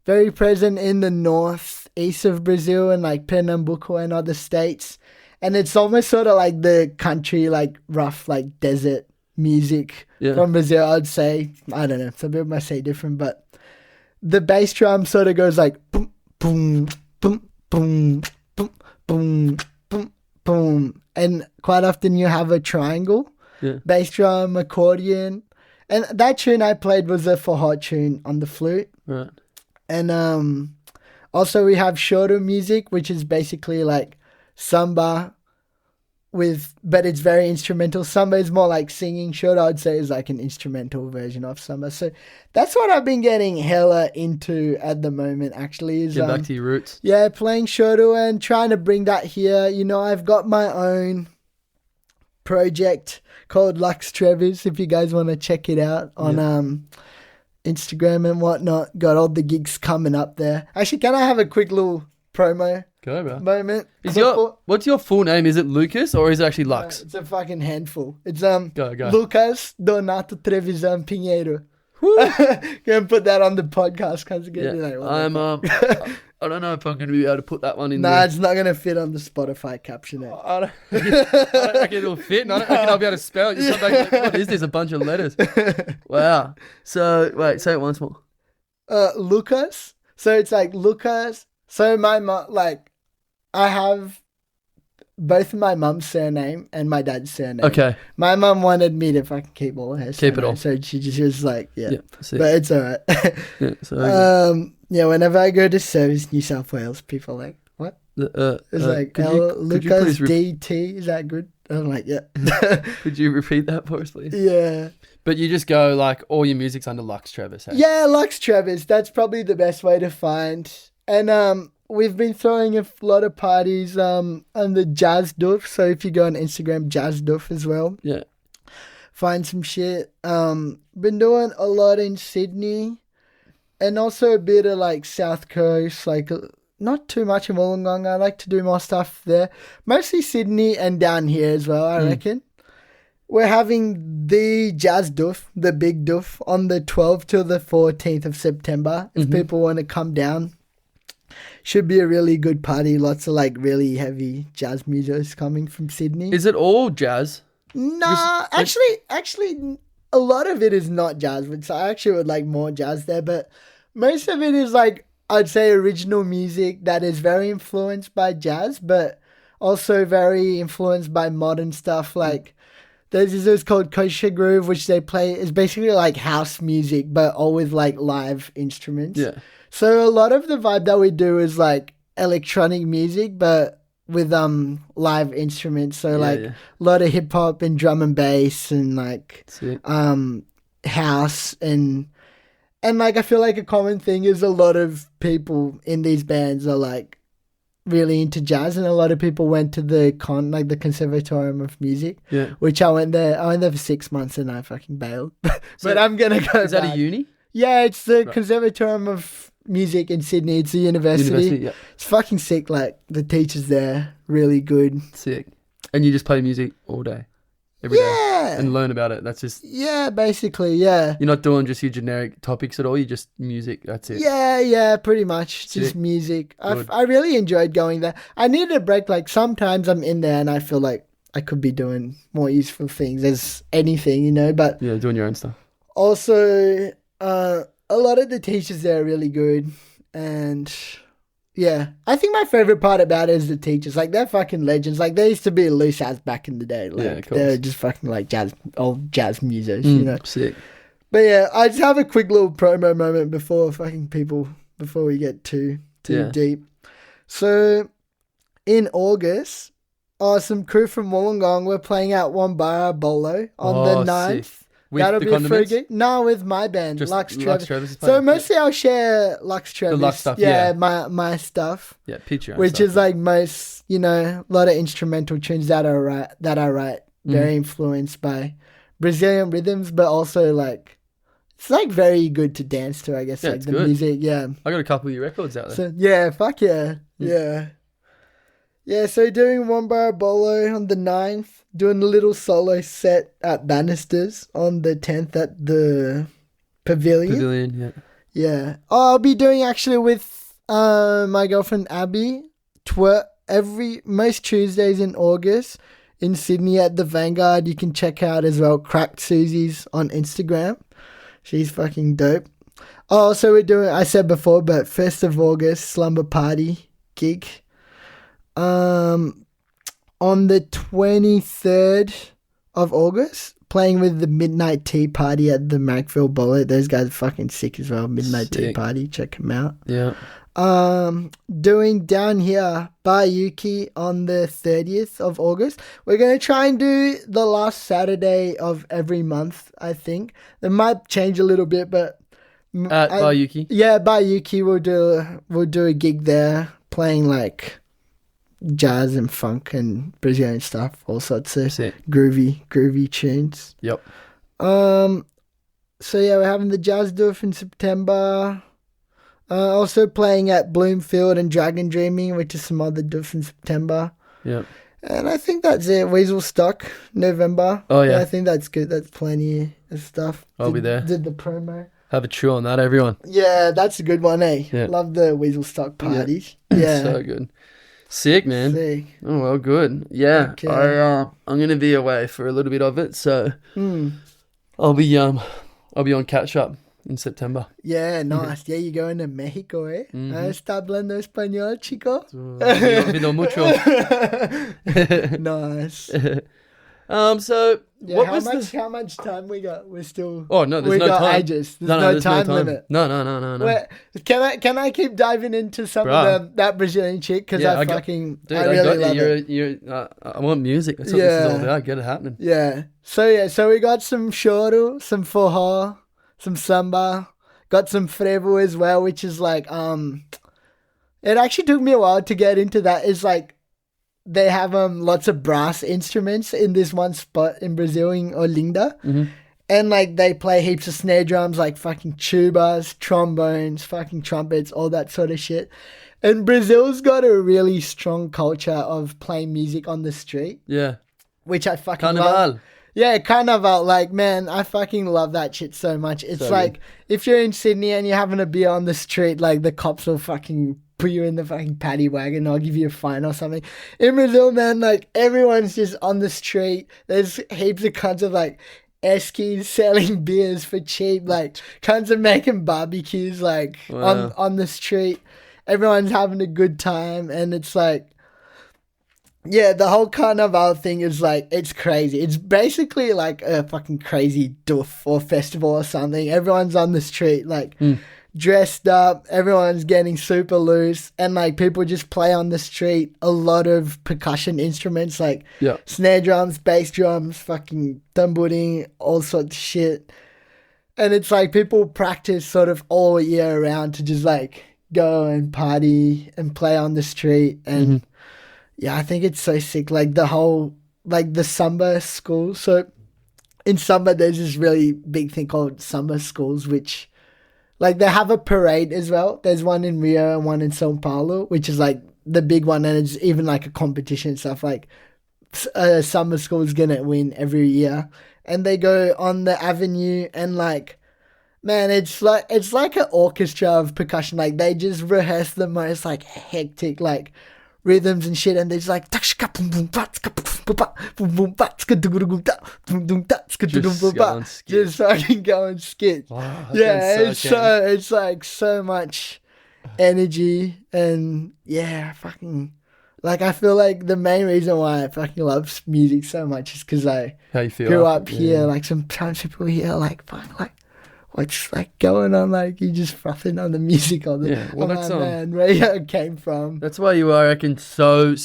very present in the northeast of Brazil and like Pernambuco and other states. And it's almost sort of like the country, like rough, like desert music from Brazil, I'd say. I don't know. Some people might say different, but the bass drum sort of goes like boom, boom, boom, boom, boom, boom, boom, boom. And quite often you have a triangle, bass drum, accordion. And that tune I played was a forró tune on the flute. Right. And also we have choro music, which is basically like samba but it's very instrumental. Samba is more like singing. Choro, I'd say, is like an instrumental version of samba. So that's what I've been getting hella into at the moment, actually. Is get back to your roots. Yeah, playing choro and trying to bring that here. You know, I've got my own project called Lux Trevis, if you guys want to check it out on Instagram and whatnot. Got all the gigs coming up there. Actually, can I have a quick little promo Go, bro. moment. What's your full name? Is it Lucas or is it actually Lux? It's a fucking handful. It's Go. Lucas Donato Trevisan Pinheiro. Gonna put that on the podcast because I don't know if I'm gonna be able to put that one in. Nah, it's not gonna fit on the Spotify caption. I don't reckon it'll fit. And I don't reckon I'll be able to spell it. Just like, what is this? A bunch of letters. Wow. So wait, say it once more. Lucas. So it's like Lucas. So my mom, like, I have both my mum's surname and my dad's surname. Okay. My mum wanted me to fucking keep all her Keep it all. So she was like, yeah. But it's alright. Whenever I go to Service New South Wales, people are like, what? It's like Lucas DT. Is that good? I'm like, yeah. Could you repeat that for us, please? Yeah. But you just go like all your music's under Lux Trevis, hey? Yeah, Lux Trevis. That's probably the best way to find. And we've been throwing a lot of parties under Jazz Duff. So if you go on Instagram, Jazz Duff as well. Yeah. Find some shit. Been doing a lot in Sydney. And also a bit of like South Coast, like not too much in Wollongong. I like to do more stuff there. Mostly Sydney and down here as well, I reckon. We're having the Jazz Duff, the big Duff, on the 12th to the 14th of September. If people want to come down. Should be a really good party. Lots of like really heavy jazz musicians coming from Sydney. Is it all jazz? Nah, actually, a lot of it is not jazz. But I actually would like more jazz there. But most of it is like, I'd say, original music that is very influenced by jazz, but also very influenced by modern stuff. Like there's this called Kosher Groove, which they play is basically like house music, but all with like live instruments. Yeah. So a lot of the vibe that we do is like electronic music, but with live instruments. So a lot of hip hop and drum and bass and like house and like I feel like a common thing is a lot of people in these bands are like really into jazz, and a lot of people went to the the Conservatorium of Music. Yeah. Which I went there for 6 months and I fucking bailed. But I'm gonna go. Is that a uni? Yeah, it's the Conservatorium of Music in Sydney. It's a university. Yeah. It's fucking sick. Like the teachers there, really good. Sick. And you just play music all day, every day, and learn about it. That's just basically. Yeah, you're not doing just your generic topics at all. You just music. That's it. Yeah, pretty much Sick. Just music. I really enjoyed going there. I needed a break. Like sometimes I'm in there and I feel like I could be doing more useful things as anything, But doing your own stuff. Also. A lot of the teachers there are really good, and I think my favorite part about it is the teachers. Like they're fucking legends. Like they used to be loose as back in the day. Like they're just fucking like old jazz musicians, Sick. But I just have a quick little promo moment before we get too deep. So in August, some crew from Wollongong were playing at Wombara Bolo on the 9th. Sick. With That'll the be a free condiments? gig. No, with my band, Just Lux Lux Trevis. Trevis is So playing. mostly I'll share Lux Trevis. The Lux stuff, yeah. my stuff. Yeah, picture. Which is like most, a lot of instrumental tunes that I write. Very influenced by Brazilian rhythms, but also like, it's like very good to dance to, I guess. Yeah, like it's the good. music, yeah. I got a couple of your records out there. So fuck yeah. Yeah, so doing Wombara Bolo on the 9th, doing a little solo set at Bannisters on the 10th at the Pavilion. Yeah. Oh, I'll be doing actually with my girlfriend Abby, most Tuesdays in August in Sydney at the Vanguard. You can check out as well Cracked Susie's on Instagram. She's fucking dope. Oh, so we're doing, I said before, but 1st of August, Slumber Party gig. On the 23rd of August, playing with the Midnight Tea Party at the Markville Bullet. Those guys are fucking sick as well. Midnight Tea Party, check them out. Yeah. Doing down here, Bar Yuki on the 30th of August. We're going to try and do the last Saturday of every month, I think. It might change a little bit, but... At Bar Yuki? Yeah, Bar Yuki, we'll do a gig there, playing like... jazz and funk and Brazilian stuff, all sorts of groovy tunes. Yep. So we're having the Jazz Duff in September. Also playing at Bloomfield and Dragon Dreaming, which is some other stuff in September. Yeah. And I think that's it. Weasel Stock, November. Oh, yeah. I think that's good. That's plenty of stuff. I'll be there. Did the promo. Have a chew on that, everyone. Yeah, that's a good one, eh? Yeah. Love the Weasel Stock parties. Yeah. So good. Sick, man. Sick. Oh, well, good. Yeah. Okay. I'm going to be away for a little bit of it, so I'll be on catch up in September. Yeah, nice. Yeah, you're going to Mexico, eh? ¿Está hablando español, chico? Olvido mucho. Nice. So Yeah, what how much time we got? We're still. Oh no, there's we no got time. Ages. There's no time limit. No. Wait, can I keep diving into some of that Brazilian chick? Because I really love it. I want music. That's what this is all about. Get it happening. Yeah. So we got some choro, some forró, some samba, got some frevo as well, which is like it actually took me a while to get into that. It's like they have lots of brass instruments in this one spot in Brazil in Olinda. And like they play heaps of snare drums, like fucking tubas, trombones, fucking trumpets, all that sort of shit. And Brazil's got a really strong culture of playing music on the street. Yeah. Which I fucking Carnival. love. Yeah, Carnival. Like, man, I fucking love that shit so much. It's so like, if you're in Sydney and you're having a beer on the street, like the cops will fucking put you in the fucking paddy wagon, I'll give you a fine or something. In Brazil, man, like everyone's just on the street. There's heaps of cunts of like eskies selling beers for cheap, like cunts of making barbecues like on the street. Everyone's having a good time, and it's like, yeah, the whole Carnival thing is like, it's crazy. It's basically like a fucking crazy doof or festival or something. Everyone's on the street, like dressed up. Everyone's getting super loose, and like people just play on the street a lot of percussion instruments, like snare drums, bass drums, fucking tambourine, all sorts of shit. And it's like people practice sort of all year round to just like go and party and play on the street. And yeah, I think it's so sick. Like the whole, like the samba school. So in samba, there's this really big thing called samba schools, which like they have a parade as well. There's one in Rio and one in Sao Paulo, which is like the big one. And it's even like a competition and stuff. Like samba school is going to win every year. And they go on the avenue and like, man, it's like an orchestra of percussion. Like they just rehearse the most like hectic like rhythms and shit, and they're just like just fucking going skit. Wow, it's like so much energy, and yeah, fucking like I feel like the main reason why I fucking love music so much is because I grew up here. Like sometimes people here like fuck like, what's like going on? Like you just frothing on the music all the yeah. Well, that's man, where you came from. That's why you are, I reckon, so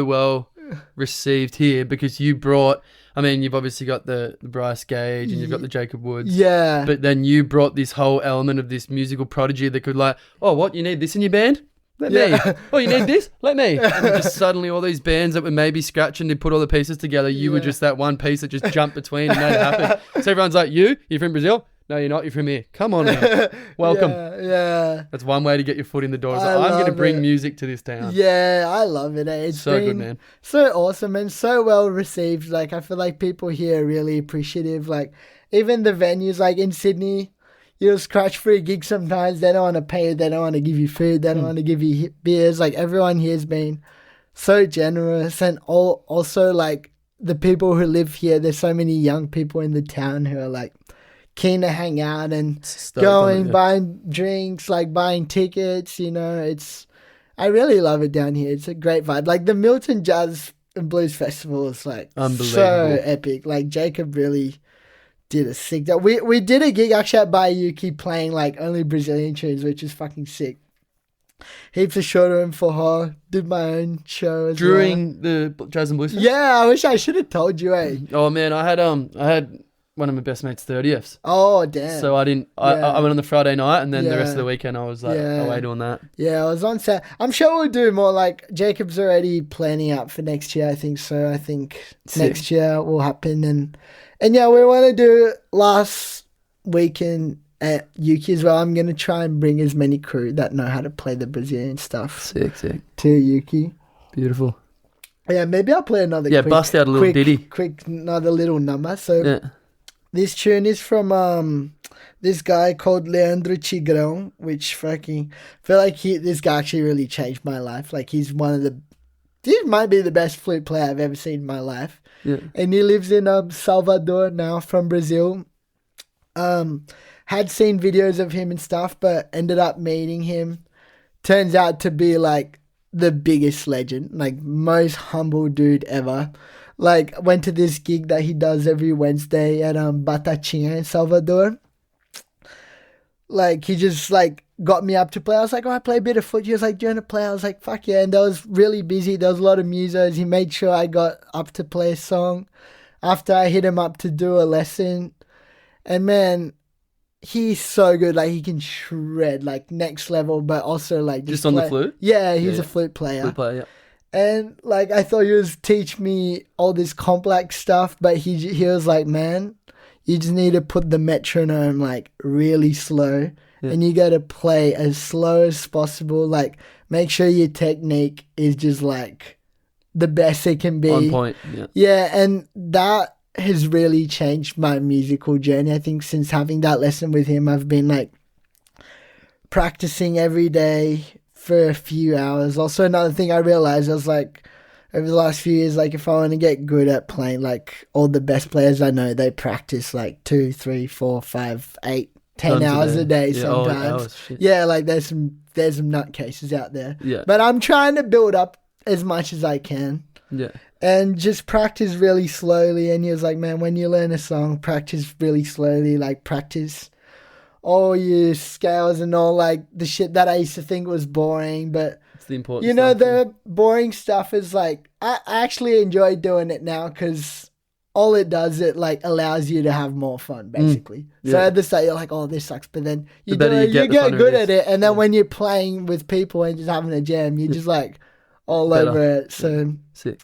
well received here, because you brought. I mean, you've obviously got the Bryce Gage and you've got the Jacob Woods. Yeah. But then you brought this whole element of this musical prodigy that could like, oh, what, you need this in your band? Let me. Oh, you need this? Let me. And just suddenly all these bands that were maybe scratching to put all the pieces together, you were just that one piece that just jumped between and made it happen. So everyone's like, you're from Brazil? No, you're not. You're from here. Come on now. Welcome. Yeah. That's one way to get your foot in the door. Like, I'm going to bring music to this town. Yeah, I love it. It's so good, man. So awesome and so well received. Like, I feel like people here are really appreciative. Like, even the venues, like in Sydney, you'll scratch for a gig sometimes. They don't want to pay. They don't want to give you food. They don't want to give you beers. Like, everyone here has been so generous. And also, like, the people who live here, there's so many young people in the town who are, like, keen to hang out and buying drinks, like buying tickets, you know. I really love it down here. It's a great vibe. Like the Milton Jazz and Blues Festival is like so epic. Like Jacob really did a sick job. We did a gig actually at Bayuki playing like only Brazilian tunes, which is fucking sick. Heaps of choro and forró. Did my own show as during the Jazz and Blues Festival? Yeah, I wish I should have told you, eh? Oh man, I had one of my best mates' 30th. Oh, damn. So I went on the Friday night, and then the rest of the weekend I was like away doing that. Yeah, I was on set. I'm sure we'll do more. Like Jacob's already planning out for next year, I think. So I think next year will happen. And yeah, we want to do last weekend Yuki as well. I'm gonna try and bring as many crew that know how to play the Brazilian stuff Sick. to Yuki. Beautiful. Yeah, maybe I'll play another. Yeah, bust out a little ditty. Quick, another little number. So Yeah. this tune is from this guy called Leandro Tigrão, which fucking feel like this guy actually really changed my life. Like he might be the best flute player I've ever seen in my life. Yeah. And he lives in Salvador now, from Brazil. Had seen videos of him and stuff, but ended up meeting him. Turns out to be like the biggest legend, like most humble dude ever. Like went to this gig that he does every Wednesday at Batatinha in Salvador. Like he just like got me up to play. I was like, oh, I play a bit of foot. He was like, do you want to play? I was like, fuck yeah. And I was really busy. There was a lot of musos. He made sure I got up to play a song after I hit him up to do a lesson. And man, he's so good. Like he can shred, like next level, but also like just on the flute. Yeah, he's a flute player. Flute player, yeah. And like I thought he was teach me all this complex stuff, but he was like, man, you just need to put the metronome like really slow, and you got to play as slow as possible. Like make sure your technique is just like the best it can be. On point. Yeah. Yeah, and that has really changed my musical journey. I think since having that lesson with him, I've been like practicing every day for a few hours. Also, another thing I realized, I was like, over the last few years, like if I want to get good at playing, like all the best players I know, they practice like 2, 3, 4, 5, 8, 10 hours a day sometimes. Yeah, like there's some nutcases out there. Yeah. But I'm trying to build up as much as I can. Yeah. And just practice really slowly. And he was like, man, when you learn a song, practice really slowly. Like practice all your scales and all like the shit that I used to think was boring. But it's the important you know, stuff, the boring stuff is like, I actually enjoy doing it now because all it does, it like allows you to have more fun basically. So at the start you're like, oh, this sucks. But then you get good at it. And then when you're playing with people and just having a jam, you're just like all over it. So sick.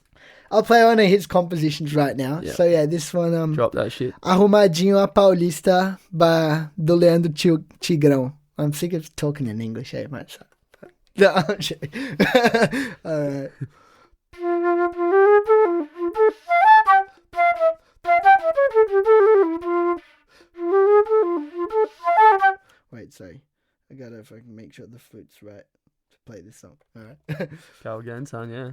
I'll play one of his compositions right now. Yeah. So yeah, this one. Drop that shit. Arrumadinho a Paulista by do Leandro Tigrão. I'm sick of talking in English, mate. No, I'm joking. All right. Wait, sorry. I gotta fucking make sure the flute's right to play this song. All right. Go again, son. Yeah.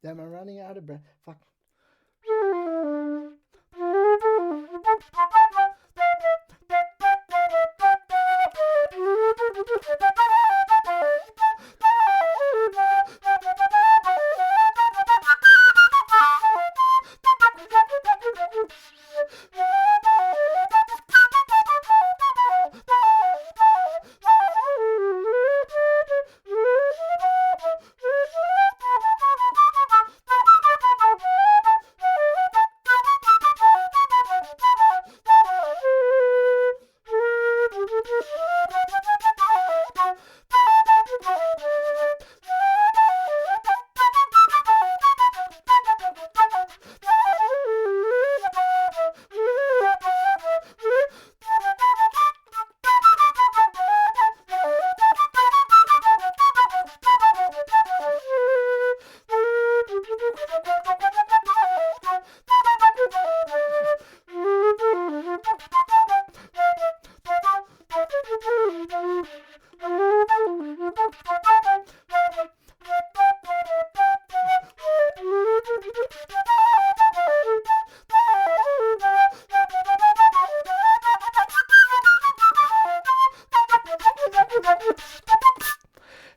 Damn, I'm running out of breath. Fuck.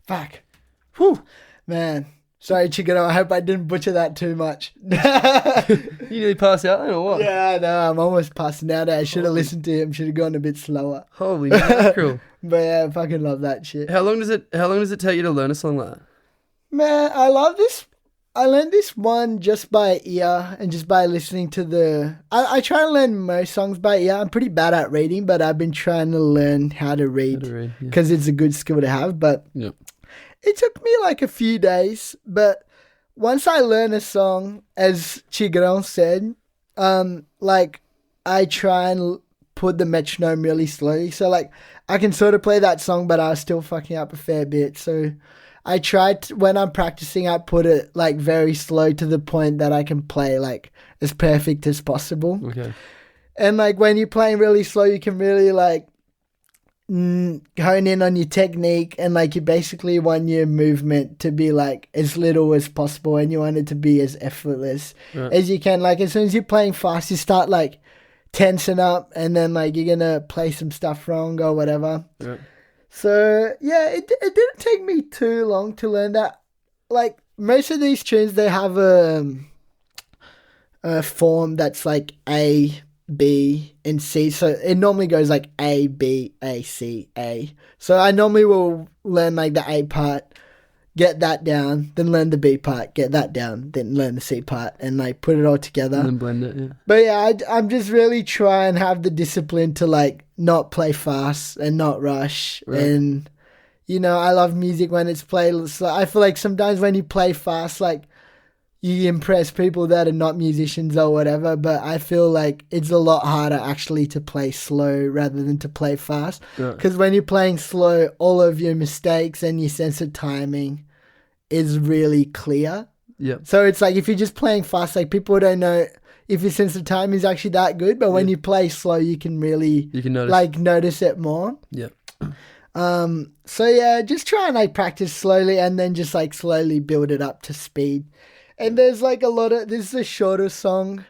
Fuck. Whew. Man. Sorry, Chigaro. I hope I didn't butcher that too much. You nearly passed out then or what? Yeah, no, I'm almost passing out. I should have listened to him. Should have gone a bit slower. Holy mackerel. But yeah, I fucking love that shit. How long does it take you to learn a song like that? Man, I love this. I learned this one just by ear and just by listening to the... I try to learn most songs by ear. I'm pretty bad at reading, but I've been trying to learn how to read because it's a good skill to have. But it took me like a few days. But once I learn a song, as Chigron said, like I try and put the metronome really slowly. So like I can sort of play that song, but I was still fucking up a fair bit. So I tried to, when I'm practicing, I put it like very slow to the point that I can play like as perfect as possible. Okay. And like when you're playing really slow, you can really like hone in on your technique, and like you basically want your movement to be like as little as possible, and you want it to be as effortless as you can. Like as soon as you're playing fast, you start like tensing up, and then like you're gonna play some stuff wrong or whatever. Yeah. So yeah, it didn't take me too long to learn that. Like most of these tunes, they have a form that's like A, B, and C. So it normally goes like A, B, A, C, A. So I normally will learn like the A part, get that down, then learn the B part, get that down, then learn the C part, and like put it all together. And then blend it, yeah. But yeah, I'm just really trying to have the discipline to like not play fast and not rush. Right. And, you know, I love music when it's played. So I feel like sometimes when you play fast, like you impress people that are not musicians or whatever. But I feel like it's a lot harder actually to play slow rather than to play fast. Because when you're playing slow, all of your mistakes and your sense of timing is really clear. Yeah. So it's like if you're just playing fast, like people don't know if your sense of time is actually that good. But when you play slow, you can notice it more. Yeah. So yeah, just try and like practice slowly, and then just like slowly build it up to speed. And there's like this is a shorter song,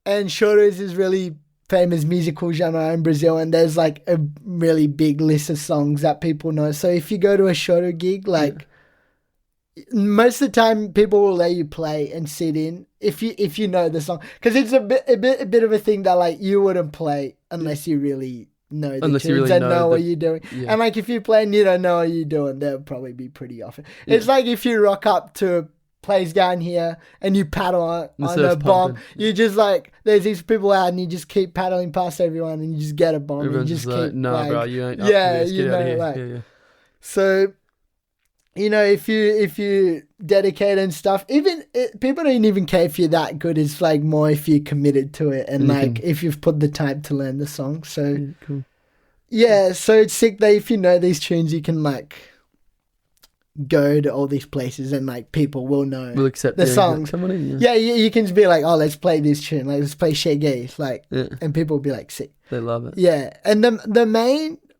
and choro is this really famous musical genre in Brazil, and there's like a really big list of songs that people know. So if you go to a choro gig, like most of the time people will let you play and sit in if you know the song, because it's a bit of a thing that like you wouldn't play unless you really know the tunes and know what you're doing. And like if you play and you don't know what you're doing, they'll probably be pretty off it. It's like if you rock up to a place down here and you paddle on a bomb, you just like there's these people out and you just keep paddling past everyone and you just get a bomb. Everyone's and you just like, keep no, like, bro, you ain't up to this. Get out of here. Like, so you know, if you dedicate and stuff, people don't even care if you're that good. It's like more if you're committed to it and like if you've put the time to learn the song. So cool. Yeah, so it's sick that if you know these tunes, you can like go to all these places and like people will know accept the songs. Come on in, you can just be like, oh, let's play this tune, like let's play Shaggy, like, and people will be like, sick. They love it. Yeah, and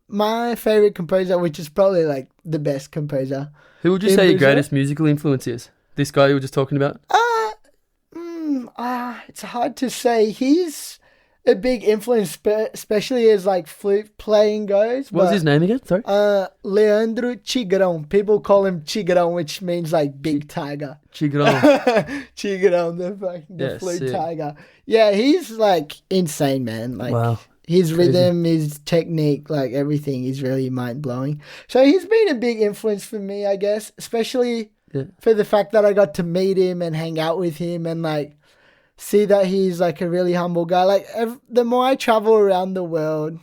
my favorite composer, which is probably like the best composer. Who would you say your greatest musical influence is? This guy you were just talking about? It's hard to say. He's a big influence, especially as like flute playing goes. What was his name again? Sorry. Leandro Tigrão. People call him Tigrão, which means like big tiger. Tigrão. Tigrão, the flute tiger. Yeah, he's like insane, man. Like, wow. His rhythm, his technique, like everything is really mind-blowing. So he's been a big influence for me, I guess, especially for the fact that I got to meet him and hang out with him and like see that he's like a really humble guy. Like the more I travel around the world,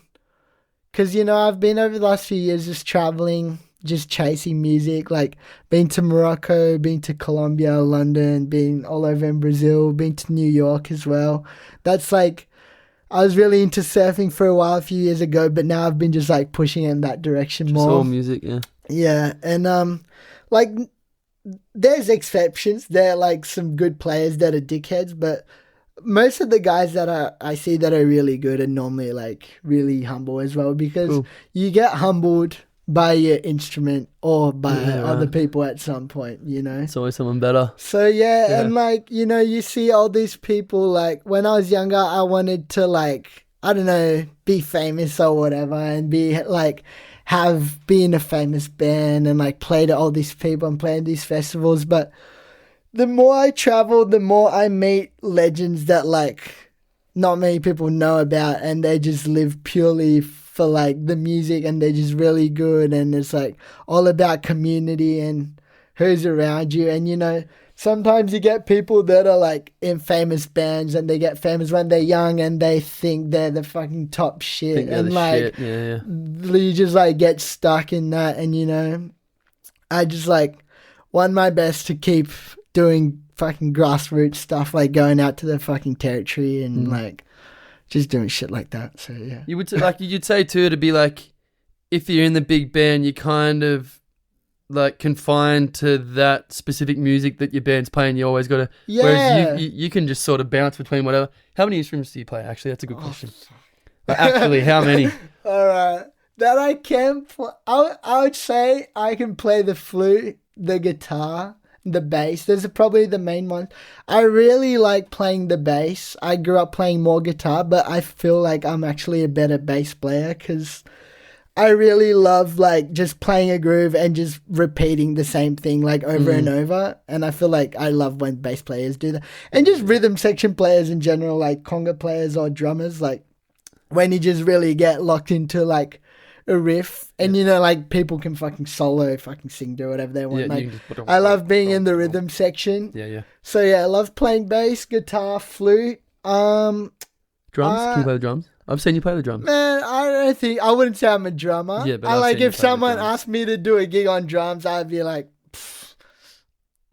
because, you know, I've been over the last few years just traveling, just chasing music, like been to Morocco, been to Colombia, London, been all over in Brazil, been to New York as well. That's like, I was really into surfing for a while a few years ago, but now I've been just like pushing in that direction more. Soul music, yeah. Yeah, and like there's exceptions. There are like some good players that are dickheads, but most of the guys that I see that are really good are normally like really humble as well, because you get humbled by your instrument or by other people at some point, you know. It's always someone better. So yeah, and like, you know, you see all these people, like when I was younger, I wanted to like, I don't know, be famous or whatever and be like, have been a famous band and like play to all these people and play in these festivals. But the more I travel, the more I meet legends that like not many people know about, and they just live purely for like the music, and they're just really good, and it's like all about community and who's around you. And you know, sometimes you get people that are like in famous bands and they get famous when they're young and they think they're the fucking top shit, and like shit. Yeah. you just like get stuck in that. And you know, I just like want my best to keep doing fucking grassroots stuff, like going out to the fucking territory and like just doing shit like that. So yeah, You would like you'd say too, to be like, if you're in the big band, you kind of like confined to that specific music that your band's playing. You always got to. yeah. Whereas you can just sort of bounce between whatever. How many instruments do you play? Actually, that's a good question. Like, actually, how many? All right, that I can. I would say I can play the flute, the guitar, the bass. Those are probably the main ones. I really like playing the bass. I grew up playing more guitar, but I feel like I'm actually a better bass player because I really love like just playing a groove and just repeating the same thing like over and over. And I feel like I love when bass players do that. And just rhythm section players in general, like conga players or drummers, like when you just really get locked into like a riff, and you know, like people can fucking solo, fucking sing, do whatever they want. Like, I love being in the rhythm section. Yeah. So yeah, I love playing bass, guitar, flute. Drums? Can you play the drums? I've seen you play the drums. Man, I wouldn't say I'm a drummer. Yeah, but I I've like seen you if play the someone drums. asked me to do a gig on drums, I'd be like,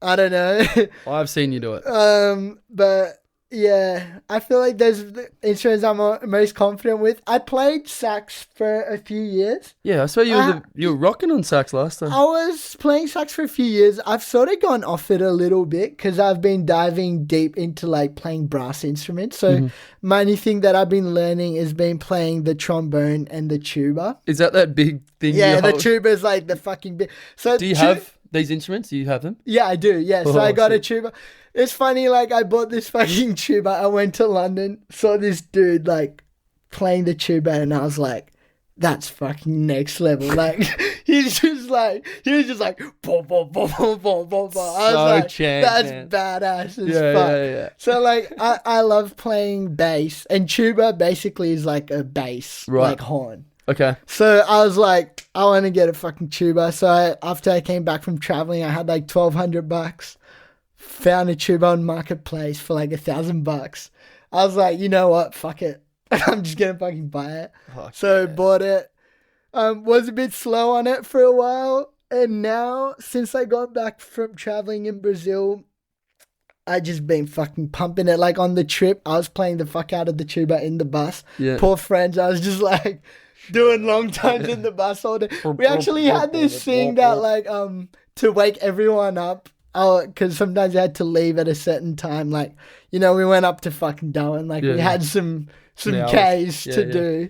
I don't know. I've seen you do it. But yeah, I feel like there's the instruments I'm most confident with. I played sax for a few years. Yeah, I swear you were rocking on sax last time. I was playing sax for a few years. I've sort of gone off it a little bit because I've been diving deep into like playing brass instruments. So my only thing that I've been learning is been playing the trombone and the tuba. Is that big thing? Yeah, you the hold? tuba is like the fucking big. So Do you have these instruments? Do you have them? Yeah, I do. Yeah, so Oh, I got a sick. tuba. It's funny, like I bought this fucking tuba. I went to London, saw this dude like playing the tuba, and I was like, "That's fucking next level!" Like he was just like, boom, boom, boom, boom, boom, boom, boom. I was So like, champ, "That's man. badass as Yeah, fuck." yeah. So like, I love playing bass, and tuba basically is like a bass, Right. like horn. Okay. So I was like, I want to get a fucking tuba. So after I came back from traveling, I had like $1,200. Found a tuba on Marketplace for like $1,000. I was like, you know what? Fuck it. I'm just gonna fucking buy it. So bought it. Was a bit slow on it for a while, and now since I got back from traveling in Brazil, I just been fucking pumping it. Like on the trip, I was playing the fuck out of the tuba in the bus. Yeah. Poor friends, I was just like doing long times in the bus all day. We actually had this thing that like to wake everyone up. Because sometimes I had to leave at a certain time. Like, you know, we went up to fucking Darwin. Like, we had some hours. Ks to do.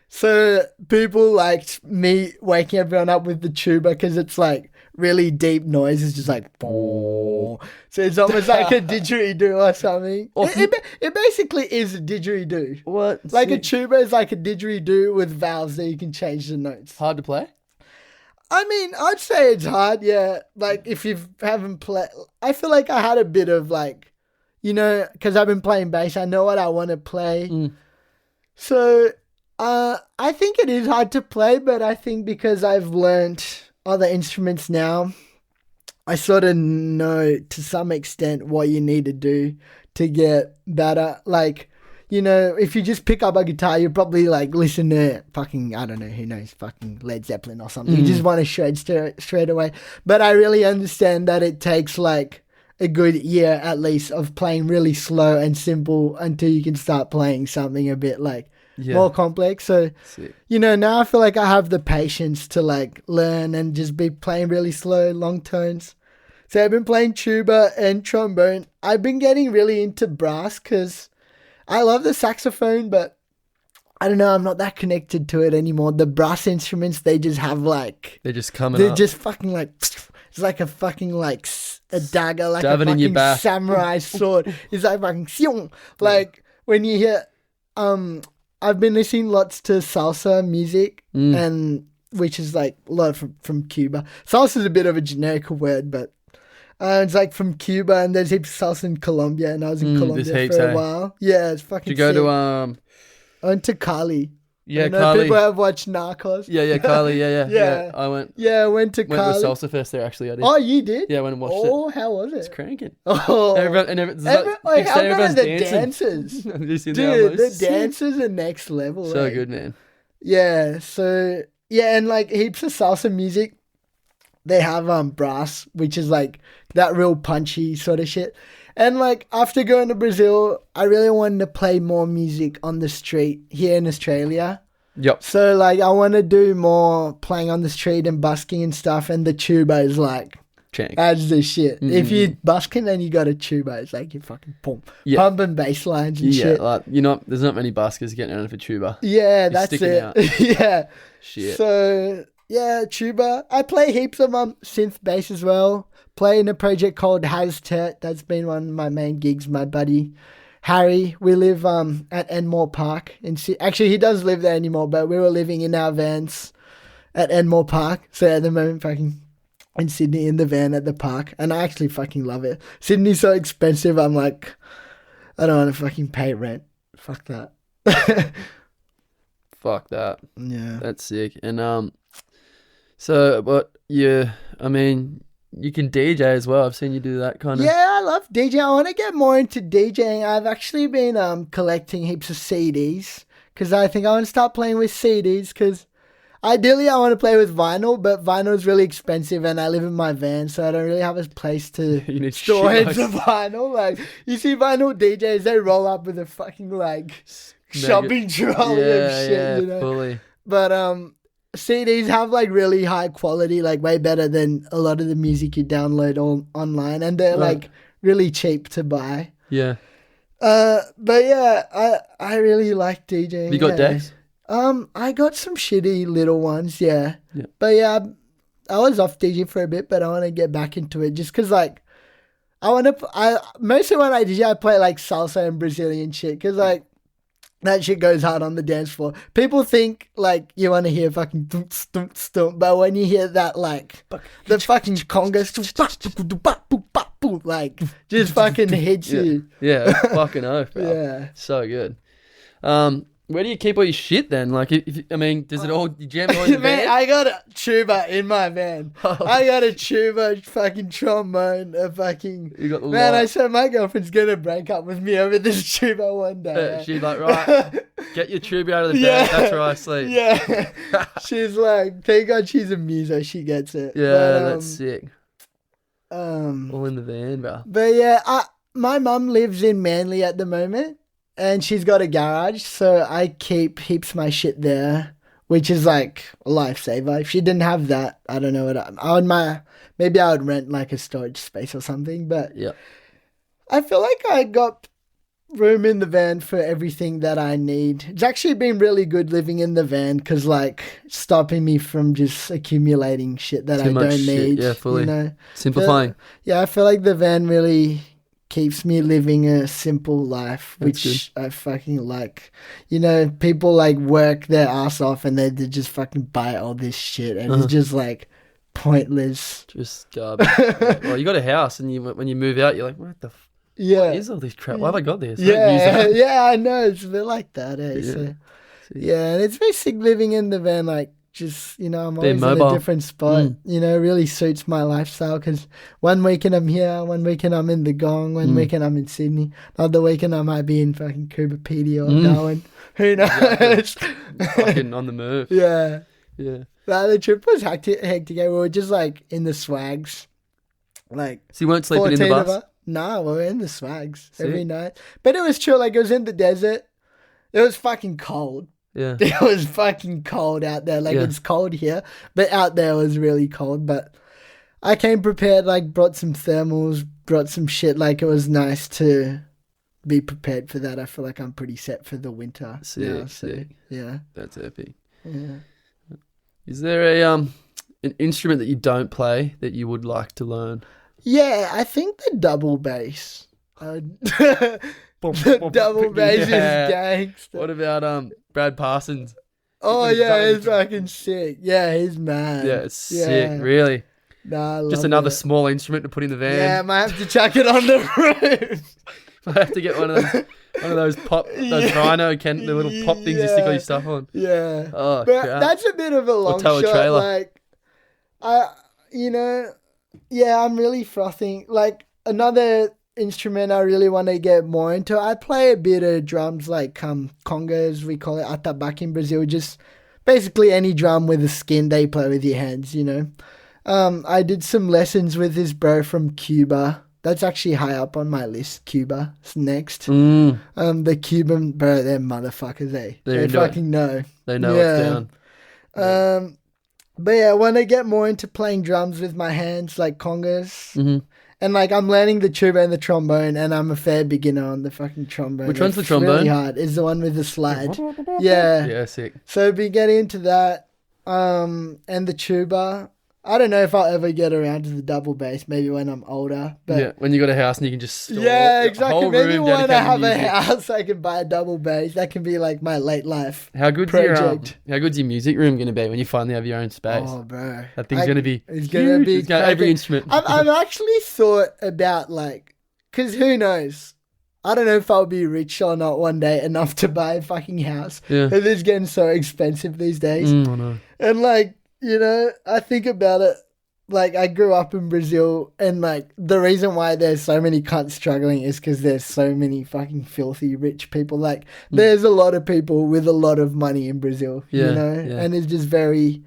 So people liked me waking everyone up with the tuba because it's like really deep noise. It's just like, so it's almost like a didgeridoo or something. It basically is a didgeridoo. What? Like a tuba is like a didgeridoo with valves that you can change the notes. Hard to play? I mean, I'd say it's hard, yeah. Like, if you haven't played... I feel like I had a bit of, like... You know, because I've been playing bass. I know what I want to play. So, I think it is hard to play, but I think because I've learnt other instruments now, I sort of know, to some extent, what you need to do to get better. Like... You know, if you just pick up a guitar, you probably like listen to fucking, I don't know, who knows, fucking Led Zeppelin or something. You just want to shred straight away. But I really understand that it takes like a good year at least of playing really slow and simple until you can start playing something a bit like more complex. So, you know, now I feel like I have the patience to like learn and just be playing really slow, long tones. So I've been playing tuba and trombone. I've been getting really into brass because I love the saxophone, but I don't know, I'm not that connected to it anymore. The brass instruments, they just have like... They're just coming They're up. just fucking like... It's like a fucking like a dagger, like Stabbing a in your fucking back. samurai sword. It's like fucking... Xiong. Like when you hear... I've been listening lots to salsa music and which is like a lot from Cuba. Salsa is a bit of a generic word, but it's like from Cuba, and there's heaps of salsa in Colombia, and I was in Colombia for a while. Yeah, it's fucking Did you go sick. to I went to Cali. Yeah, I know Cali. people have watched Narcos. Yeah, Cali. Yeah. Yeah. I went. Yeah, I went to Went Cali. to Salsa Fest there. Actually, I did. Oh, you did? Yeah, I went and watched it. Oh, how was it? It's cranking. Oh, Everyone's how good are the dancers? Have you seen Dude, the Sick. dancers are next level. So eh? good, man. Yeah, so yeah, and like heaps of salsa music. They have brass, which is like that real punchy sort of shit. And like after going to Brazil, I really wanted to play more music on the street here in Australia. Yep. So like I want to do more playing on the street and busking and stuff. And the tuba is like adds the shit. If you busking, then you got a tuba. It's like you fucking pump and bass lines and shit. Like there's not many buskers getting around for tuba. Yeah, You're that's it. out. Yeah. Shit. So yeah, tuba. I play heaps of synth bass as well. Play in a project called Haztet. That's been one of my main gigs. My buddy Harry, we live at Enmore Park. Actually, he doesn't live there anymore, but we were living in our vans at Enmore Park. So at the moment, fucking in Sydney, in the van at the park. And I actually fucking love it. Sydney's so expensive. I'm like, I don't want to fucking pay rent. Fuck that. Fuck that. Yeah. That's sick. And so what you can DJ as well. I've seen you do that kind of. Yeah, I love DJing. I want to get more into DJing. I've actually been collecting heaps of CDs because I think I want to start playing with CDs because ideally I want to play with vinyl, but vinyl is really expensive and I live in my van, so I don't really have a place to store heaps of vinyl. Like, you see vinyl DJs, they roll up with a fucking shopping trolley of shit, you know? Fully. But CDs have like really high quality, like way better than a lot of the music you download online, and they're like really cheap to buy. Yeah. But yeah, I really like DJing. You got decks? I got some shitty little ones, yeah. But yeah, I was off DJ for a bit, but I want to get back into it just because like mostly when I DJ I play like salsa and Brazilian shit because like that shit goes hard on the dance floor. People think, like, you want to hear fucking stump, stump, stump, but when you hear that, like, the fucking congas, like, just fucking hits you. Yeah, fucking oath, bro. Yeah. So good. Where do you keep all your shit then? Like, does it all, you jam it all in the van? Man, I got a tuba in my van. I got a tuba, fucking trombone, a fucking... You got the Man, lot. I said my girlfriend's going to break up with me over this tuba one day. She's like, right, get your tuba out of the bed. That's where I sleep. Yeah. She's like, thank God she's a muso. She gets it. Yeah, but, that's sick. All in the van, bro. But yeah, my mum lives in Manly at the moment. And she's got a garage, so I keep heaps of my shit there, which is like a lifesaver. If she didn't have that, I don't know what maybe I would rent like a storage space or something. But yeah, I feel like I got room in the van for everything that I need. It's actually been really good living in the van because like stopping me from just accumulating shit that I don't need. Yeah, fully. You know? Simplifying. Yeah, I feel like the van really keeps me living a simple life, which I fucking like. You know, people like work their ass off and they just fucking buy all this shit and it's just like pointless. Just garbage. Well, you got a house and when you move out, you're like, what is all this crap? Why have I got this? Yeah, I know. It's a bit like that, eh? Yeah, and it's very sick living in the van, like, just, you know, I'm always in a different spot. You know, really suits my lifestyle because one weekend I'm here, one weekend I'm in the Gong, one weekend I'm in Sydney, another weekend I might be in fucking Cooper PD or Darwin. Who knows? Fucking on the move. Yeah. Yeah. The trip was hectic. We were just like in the swags. Like, so you weren't sleeping in the bus? No, we were in the swags every night. But it was chill. Like, it was in the desert. It was fucking cold. Yeah. It was fucking cold out there. Like, it's cold here, but out there it was really cold. But I came prepared, like, brought some thermals, brought some shit. Like, it was nice to be prepared for that. I feel like I'm pretty set for the winter. Sick. Yeah. That's epic. Yeah. Is there an instrument that you don't play that you would like to learn? Yeah, I think the double bass. The double bass is gangster. What about Brad Parsons? Oh yeah, he's fucking sick. Yeah, he's mad. Yeah, it's sick. Really. Nah, I love Just another it. small instrument to put in the van. Yeah, I might have to chuck it on the roof. I have to get one of those pop, those rhino, the little pop things you stick all your stuff on. Yeah. Oh, but crap. that's a bit of a long tow a shot. trailer. Like, I'm really frothing. Like, another instrument I really want to get more into. I play a bit of drums, like congas, we call it atabaque in Brazil. Just basically any drum with a skin they play with your hands, you know. I did some lessons with this bro from Cuba. That's actually high up on my list. Cuba is next. The Cuban, bro, they're motherfuckers, eh? They fucking know. They know what's down. But yeah, I want to get more into playing drums with my hands, like congas. Mm-hmm. And like I'm learning the tuba and the trombone, and I'm a fair beginner on the fucking trombone. Which one's the trombone? Really hard. It's the one with the slide. Yeah. Yeah, sick. So be getting into that. And the tuba. I don't know if I'll ever get around to the double bass. Maybe when I'm older. But yeah, when you got a house and you can just store exactly. whole Maybe room when I have a music. house, I can buy a double bass. That can be like my late life. How good's project. How good's your music room going to be when you finally have your own space? Oh, bro, that thing's going to be. It's going to be it's got every instrument. I've actually thought about because who knows? I don't know if I'll be rich or not one day enough to buy a fucking house. Yeah, it's getting so expensive these days. I know. And I think about it. Like, I grew up in Brazil, and, like, the reason why there's so many cunts struggling is because there's so many fucking filthy rich people. Like, there's a lot of people with a lot of money in Brazil, you know? Yeah. And it's just very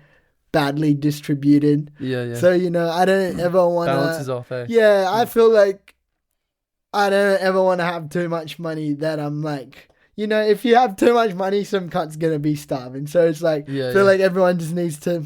badly distributed. Yeah. So, I don't ever want to... Balances off, eh? Yeah, I feel like I don't ever want to have too much money that I'm, like... if you have too much money, some cunt's going to be starving. So, it's like, I feel like everyone just needs to...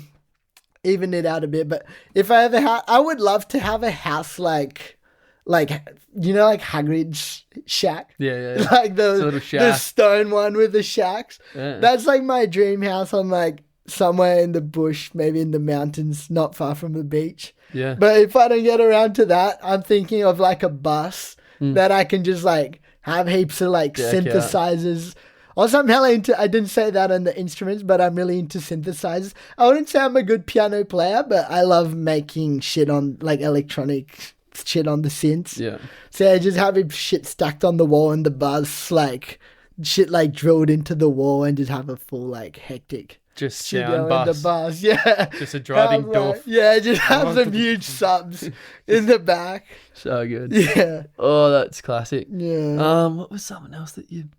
even it out a bit. But if I ever I would love to have a house like Hagrid's shack. Yeah. Like the stone one with the shacks. Yeah. That's like my dream house on like somewhere in the bush, maybe in the mountains, not far from the beach. Yeah. But if I don't get around to that, I'm thinking of like a bus that I can just like have heaps of like synthesizers. Also, I'm hella into, I didn't say that on the instruments, but I'm really into synthesizers. I wouldn't say I'm a good piano player, but I love making shit on, like, electronic shit on the synths. Yeah. So I just have shit stacked on the wall and the bus, like, shit, like, drilled into the wall and just have a full, like, hectic... just sound bus. The bus, yeah. Just a driving doof. Just have some huge subs in the back. So good. Yeah. Oh, that's classic. Yeah. What was something else that you...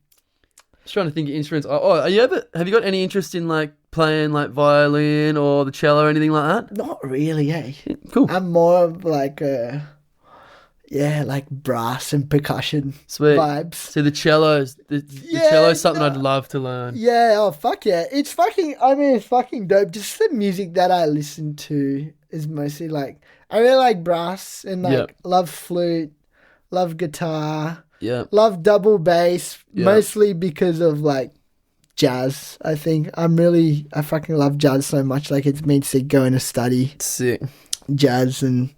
Just trying to think of instruments. Have you got any interest in like playing like violin or the cello or anything like that? Not really, eh? Yeah, cool. I'm more of like like brass and percussion vibes. So the cello's cello's something I'd love to learn. Yeah, oh fuck yeah. It's fucking dope. Just the music that I listen to is mostly like I really like brass and like love flute, love guitar. Yeah. Love double bass, mostly because of like jazz, I think. I fucking love jazz so much. Like it's made to go and study sick jazz and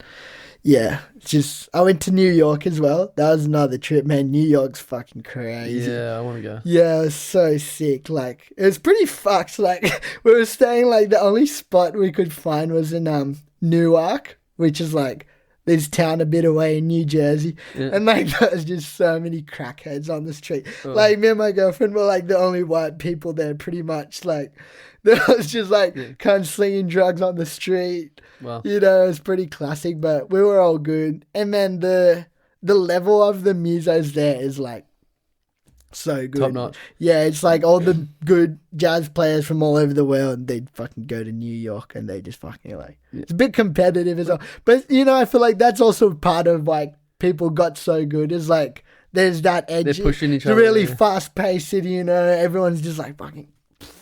I went to New York as well. That was another trip, man. New York's fucking crazy. Yeah, I want to go. Yeah, it was so sick. Like it was pretty fucked. Like we were staying like the only spot we could find was in Newark, which is like this town a bit away in New Jersey. Yeah. And like there's just so many crackheads on the street. Oh. Like me and my girlfriend were like the only white people there pretty much. Like there was just like cunts slinging drugs on the street. Wow. It was pretty classic, but we were all good. And then the level of the musos there is like so good. Top notch. Yeah, it's like all the good jazz players from all over the world, they'd fucking go to New York and they just fucking like... It's a bit competitive as well. But, I feel like that's also part of like people got so good. It's like there's that edge. They're pushing each other. It's a really fast-paced city, everyone's just like fucking...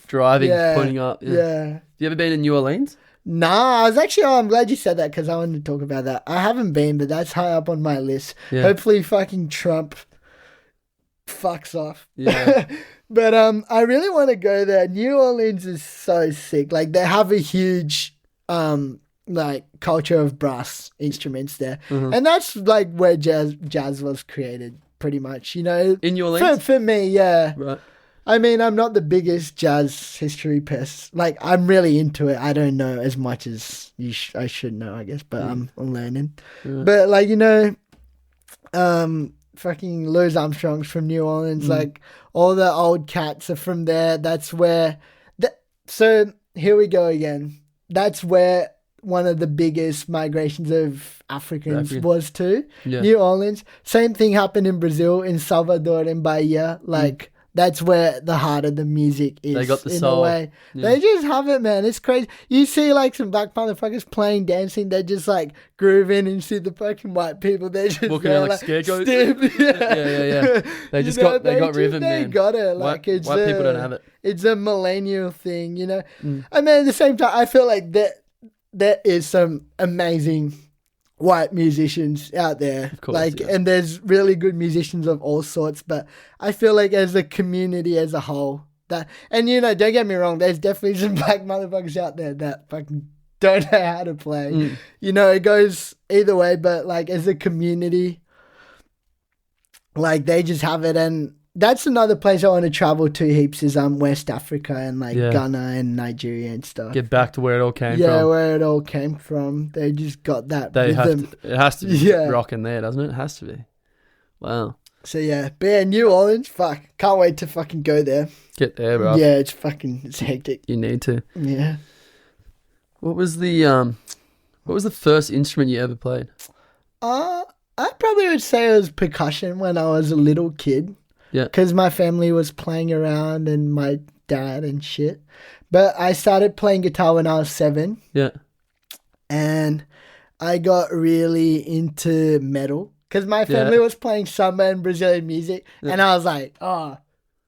Driving, pointing up. Yeah. Have you ever been to New Orleans? Nah, I'm glad you said that because I wanted to talk about that. I haven't been, but that's high up on my list. Yeah. Hopefully fucking Trump fucks off. Yeah. But I really want to go there. New Orleans is so sick. Like they have a huge like culture of brass instruments there. Mm-hmm. And that's like where jazz was created pretty much, In New Orleans? For me, yeah. Right. I mean, I'm not the biggest jazz history person. Like, I'm really into it. I don't know as much as I should know, I guess, but I'm learning. Yeah. But, like, fucking Louis Armstrong's from New Orleans. Like, all the old cats are from there. That's where... So, here we go again. That's where one of the biggest migrations of Africans was to. Yeah. New Orleans. Same thing happened in Brazil, in Salvador and Bahia. Like... That's where the heart of the music is. They got the in soul. A way. Yeah. They just have it, man. It's crazy. You see like some black motherfuckers playing, dancing. They're just like grooving, and you see the fucking white people. They're just walking around like scarecrows. Yeah. They just got rhythm, man. They got it. Like white people don't have it. It's a millennial thing, you know. I mean, at the same time, I feel like there is some amazing white musicians out there, of course, like, and there's really good musicians of all sorts, but I feel like as a community as a whole, that, and don't get me wrong, there's definitely some black motherfuckers out there that fucking don't know how to play. It goes either way, but like as a community, like they just have it. And that's another place I want to travel to heaps is West Africa and like Ghana and Nigeria and stuff. Get back to where it all came from. Yeah, where it all came from. They just got that rhythm. It has to be rocking there, doesn't it? It has to be. Wow. So yeah, but yeah, New Orleans, fuck. Can't wait to fucking go there. Get there, bro. Yeah, it's hectic. You need to. Yeah. What was the first instrument you ever played? I probably would say it was percussion when I was a little kid. Yeah. Because my family was playing around and my dad and shit. But I started playing guitar when I was 7. Yeah. And I got really into metal. Because my family was playing samba and Brazilian music. Yeah. And I was like, oh,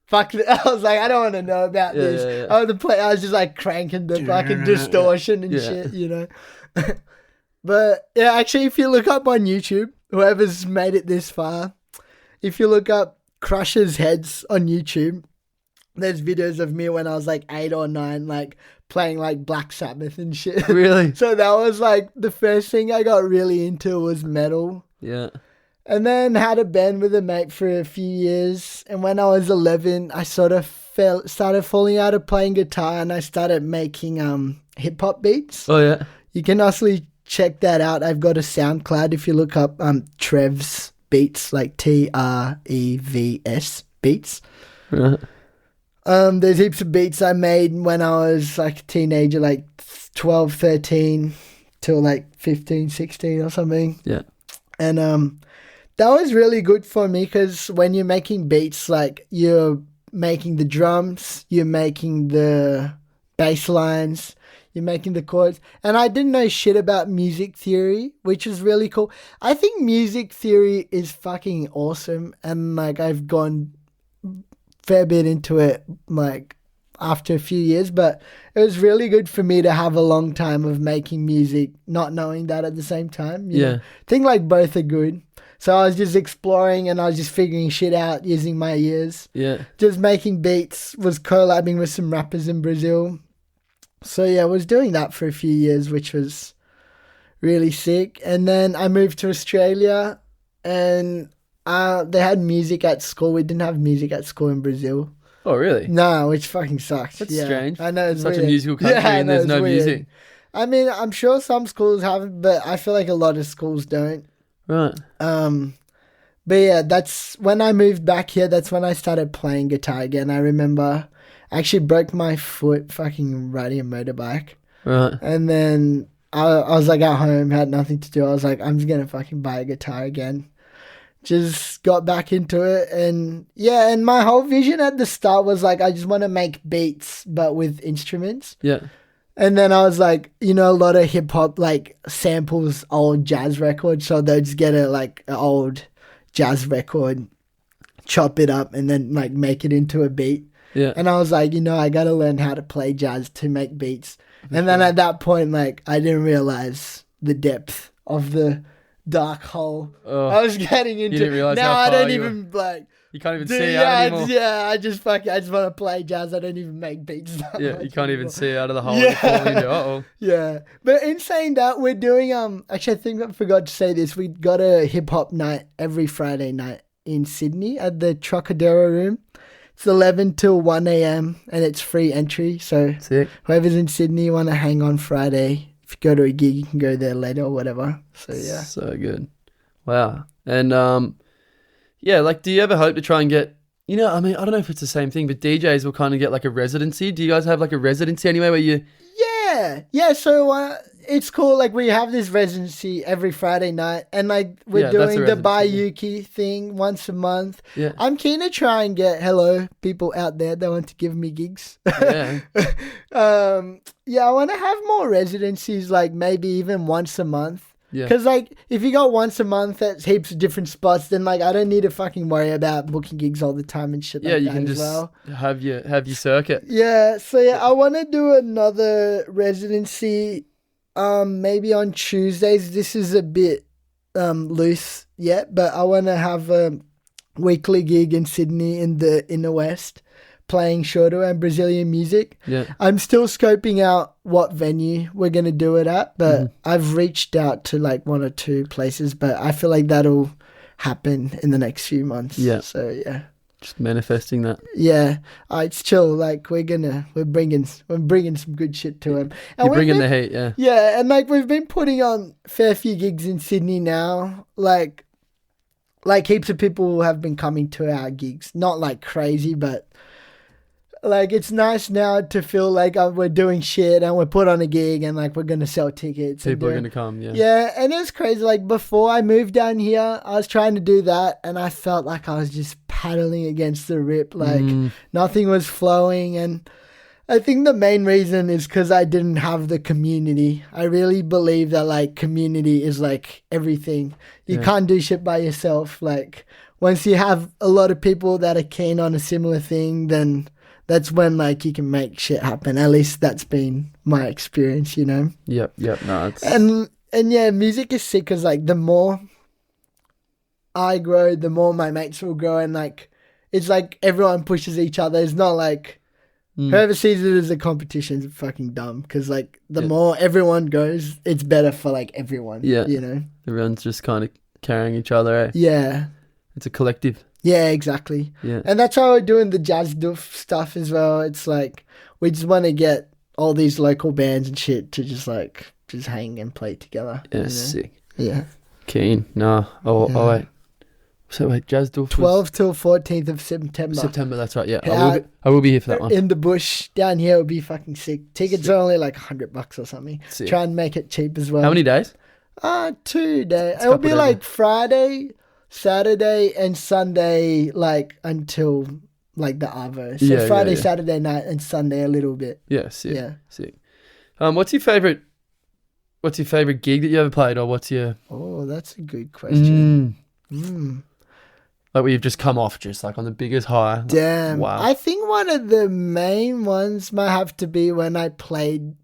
fuck it. I was like, I don't want to know about this. Yeah. I was just like cranking the fucking distortion and shit, But yeah, actually, if you look up on YouTube, whoever's made it this far, if you look up Crush's Heads on YouTube, there's videos of me when I was like 8 or 9, like playing like Black Sabbath and shit. Really? So that was like the first thing I got really into was metal. Yeah. And then had a band with a mate for a few years. And when I was 11, I sort of started falling out of playing guitar and I started making hip hop beats. Oh yeah. You can also check that out. I've got a SoundCloud if you look up Trev's Beats, like Trevs beats. Right. There's heaps of beats I made when I was like a teenager, like 12, 13 till like 15, 16 or something. Yeah. And that was really good for me because when you're making beats, like you're making the drums, you're making the bass lines, you're making the chords. And I didn't know shit about music theory, which is really cool. I think music theory is fucking awesome. And like I've gone fair bit into it like after a few years, but it was really good for me to have a long time of making music, not knowing that at the same time. You know? I think like both are good. So I was just exploring and I was just figuring shit out using my ears. Yeah. Just making beats, was collabing with some rappers in Brazil. So yeah, I was doing that for a few years, which was really sick. And then I moved to Australia and they had music at school. We didn't have music at school in Brazil. Oh, really? No, which fucking sucks. That's strange. I know, it's such weird. A musical country and there's no music. I mean, I'm sure some schools have it, but I feel like a lot of schools don't. Right. But yeah, that's when I moved back here. That's when I started playing guitar again. I remember I actually broke my foot fucking riding a motorbike. Right. And then I was like at home, had nothing to do. I was like, I'm just going to fucking buy a guitar again. Just got back into it. And yeah, and my whole vision at the start was like, I just want to make beats, but with instruments. Yeah. And then I was like, a lot of hip hop like samples old jazz records. So they'll just get an old jazz record, chop it up and then like make it into a beat. Yeah. And I was like, I got to learn how to play jazz to make beats. And then at that point, like I didn't realize the depth of the dark hole I was getting into. You didn't realize now how I far don't you even like. You can't even see out anymore. Yeah, I just want to play jazz. I don't even make beats. Yeah, you can't even see out of the hole. Yeah. Yeah. But in saying that, we're doing actually I think I forgot to say this. We got a hip hop night every Friday night in Sydney at the Trocadero Room. It's 11 till 1 a.m. and it's free entry. So Sick. whoever's in Sydney want to hang on Friday, if you go to a gig, you can go there later or whatever. So yeah. So good. Wow. And yeah, like, do you ever hope to try and get, you know, I mean, I don't know if it's the same thing, but DJs will kind of get like a residency. Do you guys have like a residency anyway where you... Yeah. So it's cool. Like we have this residency every Friday night, and like we're doing the Bayuki thing once a month. Yeah. I'm keen to try and get people out there that want to give me gigs. Yeah. I want to have more residencies, like maybe even once a month. Yeah. Because like if you got once a month at heaps of different spots, then like I don't need to fucking worry about booking gigs all the time and shit. Yeah, you can just have your circuit. Yeah, so yeah, I want to do another residency, maybe on Tuesdays. This is a bit loose yet, but I want to have a weekly gig in Sydney in the West, playing Shorter and Brazilian music. Yeah. I'm still scoping out what venue we're going to do it at, but I've reached out to like 1 or 2 places, but I feel like that'll happen in the next few months. Yeah. So yeah. Just manifesting that. Yeah. It's chill. Like we're bringing some good shit to him. And you're bringing the heat, yeah. Yeah. And like we've been putting on fair few gigs in Sydney now. Like heaps of people have been coming to our gigs. Not like crazy, but like it's nice now to feel like we're doing shit and we're put on a gig and like we're going to sell tickets. People are going to come, yeah. Yeah, and it's crazy. Like before I moved down here, I was trying to do that and I felt like I was just paddling against the rip. Like nothing was flowing, and I think the main reason is because I didn't have the community. I really believe that like community is like everything. You can't do shit by yourself. Like once you have a lot of people that are keen on a similar thing, then that's when like you can make shit happen. At least that's been my experience, you know? Yep. No, it's... And yeah, music is sick because like the more I grow, the more my mates will grow, and like it's like everyone pushes each other. It's not like whoever sees it as a competition is fucking dumb, because like the more everyone goes, it's better for like everyone. Yeah, you know, everyone's just kind of carrying each other. Yeah, it's a collective. Yeah, exactly. Yeah, and that's how we're doing the jazz doof stuff as well. It's like we just want to get all these local bands and shit to just hang and play together. Yeah, you know? Sick. Yeah, keen. No, oh wait. So wait, Jazz Doof 12th till 14th of September. September, that's right. Yeah, I will be here for that one. In the bush down here would be fucking sick. Tickets are only like $100 or something. Sick. Try and make it cheap as well. How many days? 2 days. It'll be like Friday, Saturday, and Sunday, like until like the Arvo. So Friday, Saturday night, and Sunday a little bit. Yeah, sick. Yeah, sick. What's your favorite gig that you ever played, or what's your? Oh, that's a good question. Like where you've just come off just like on the biggest high. Damn. Wow. I think one of the main ones might have to be when I played.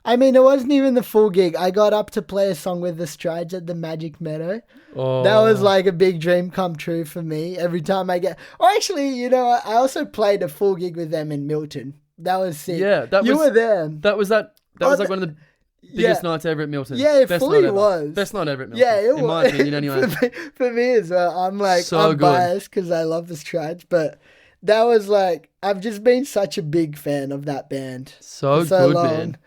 I mean, it wasn't even the full gig. I got up to play a song with the Strides at the Magic Meadow. Oh. That was like a big dream come true for me. Every time I get... Oh, actually, you know, I also played a full gig with them in Milton. That was sick. Yeah, you were there. That was like one of the biggest nights ever at Milton. Yeah, it fully was. Best night ever at Milton. Yeah, it was. In my opinion, anyway. for me as well. I'm like, so I'm biased because I love the Strides, but that was like, I've just been such a big fan of that band. So good, man.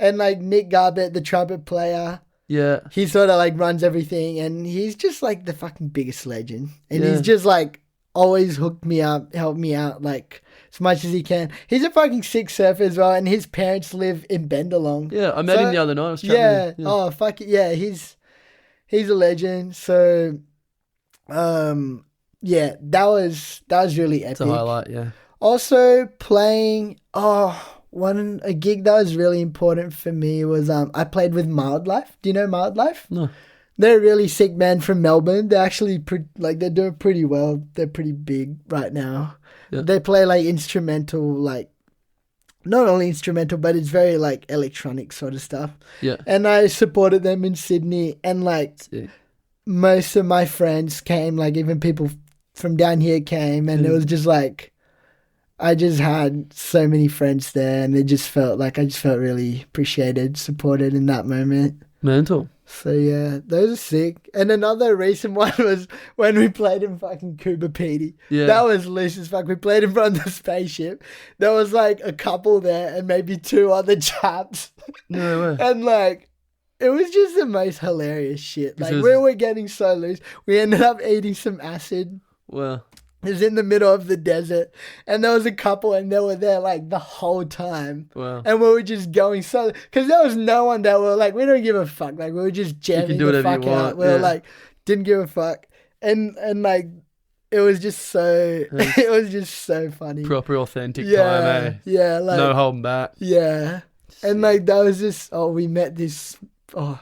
And like Nick Garbett, the trumpet player. Yeah. He sort of like runs everything, and he's just like the fucking biggest legend. And he's just like always hooked me up, helped me out like as much as he can. He's a fucking sick surfer as well, and his parents live in Bendalong. Yeah, I met him the other night. I was chatting with him. Oh fuck it. Yeah, he's a legend. So yeah, that was really epic. It's a highlight, yeah. Also playing a gig that was really important for me was I played with Mildlife. Do you know Mildlife? No. They're a really sick band from Melbourne. They're actually they're doing pretty well. They're pretty big right now. Yeah. They play like instrumental, like not only instrumental, but it's very like electronic sort of stuff. Yeah. And I supported them in Sydney, and like most of my friends came, like even people from down here came, and it was just like I just had so many friends there, and I just felt really appreciated, supported in that moment. Mental. So yeah, those are sick. And another recent one was when we played in fucking Cooper Pedy. Yeah. That was loose as fuck. We played in front of the spaceship. There was like a couple there and maybe two other chaps. No way. And like, it was just the most hilarious shit. Like, Because- we were getting so loose. We ended up eating some acid. Well, It was in the middle of the desert. And there was a couple and they were there like the whole time. wow. And we were just going so... Because there was no one that were like, we don't give a fuck. Like, we were just jamming do the whatever you fuck out. want, We were yeah. like, didn't give a fuck. And like, it was just so... it was just so funny. Proper authentic Yeah. time, eh? Yeah. Like, No holding back. yeah. And like, that was just... Oh, we met this... Oh...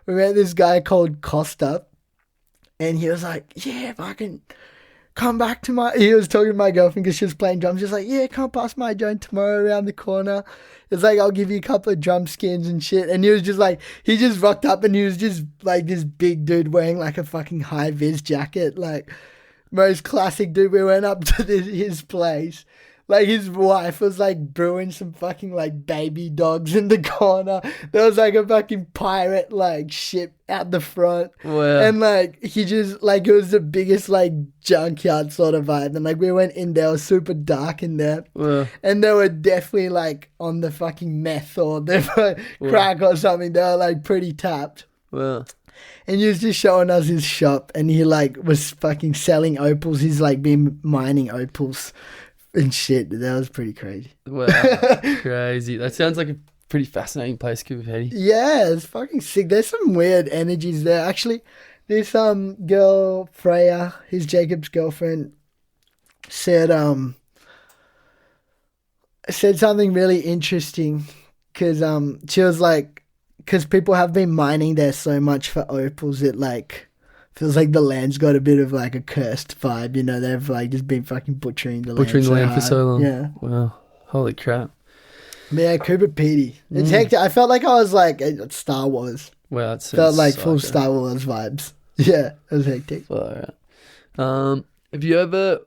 we met this guy called Costa. And he was like, yeah, fucking... Come back to my... He was talking to my girlfriend because she was playing drums. Just like, yeah, come past my joint tomorrow around the corner. It's like, I'll give you a couple of drum skins and shit. And he was just like... He just rocked up and he was just like this big dude wearing like a fucking high-vis jacket. Like, most classic dude. We went up to his place. Like, his wife was like brewing some fucking like baby dogs in the corner. There was like a fucking pirate like ship out the front. Wow. And like, he just like, it was the biggest like junkyard sort of vibe. And like, we went in there, it was super dark in there. Wow. And they were definitely like on the fucking meth or the crack or something. They were like pretty tapped. Wow. And he was just showing us his shop and he like was fucking selling opals. He's like been mining opals and shit. That was pretty crazy. Wow. Crazy. That sounds like a pretty fascinating place, Cooper Pedy. Yeah, it's fucking sick. There's some weird energies there. Actually, this girl, Freya, his Jacob's girlfriend, said something really interesting because she was like, because people have been mining there so much for opals, it like feels like the land's got a bit of like a cursed vibe, you know. They've like just been fucking butchering the land for so long. Yeah. Wow. Holy crap. But yeah, Cooper Pedy. It's hectic. I felt like I was like at Star Wars. Wow. That Felt like so full good. Star Wars vibes. Yeah, it was hectic. Alright. Have you ever,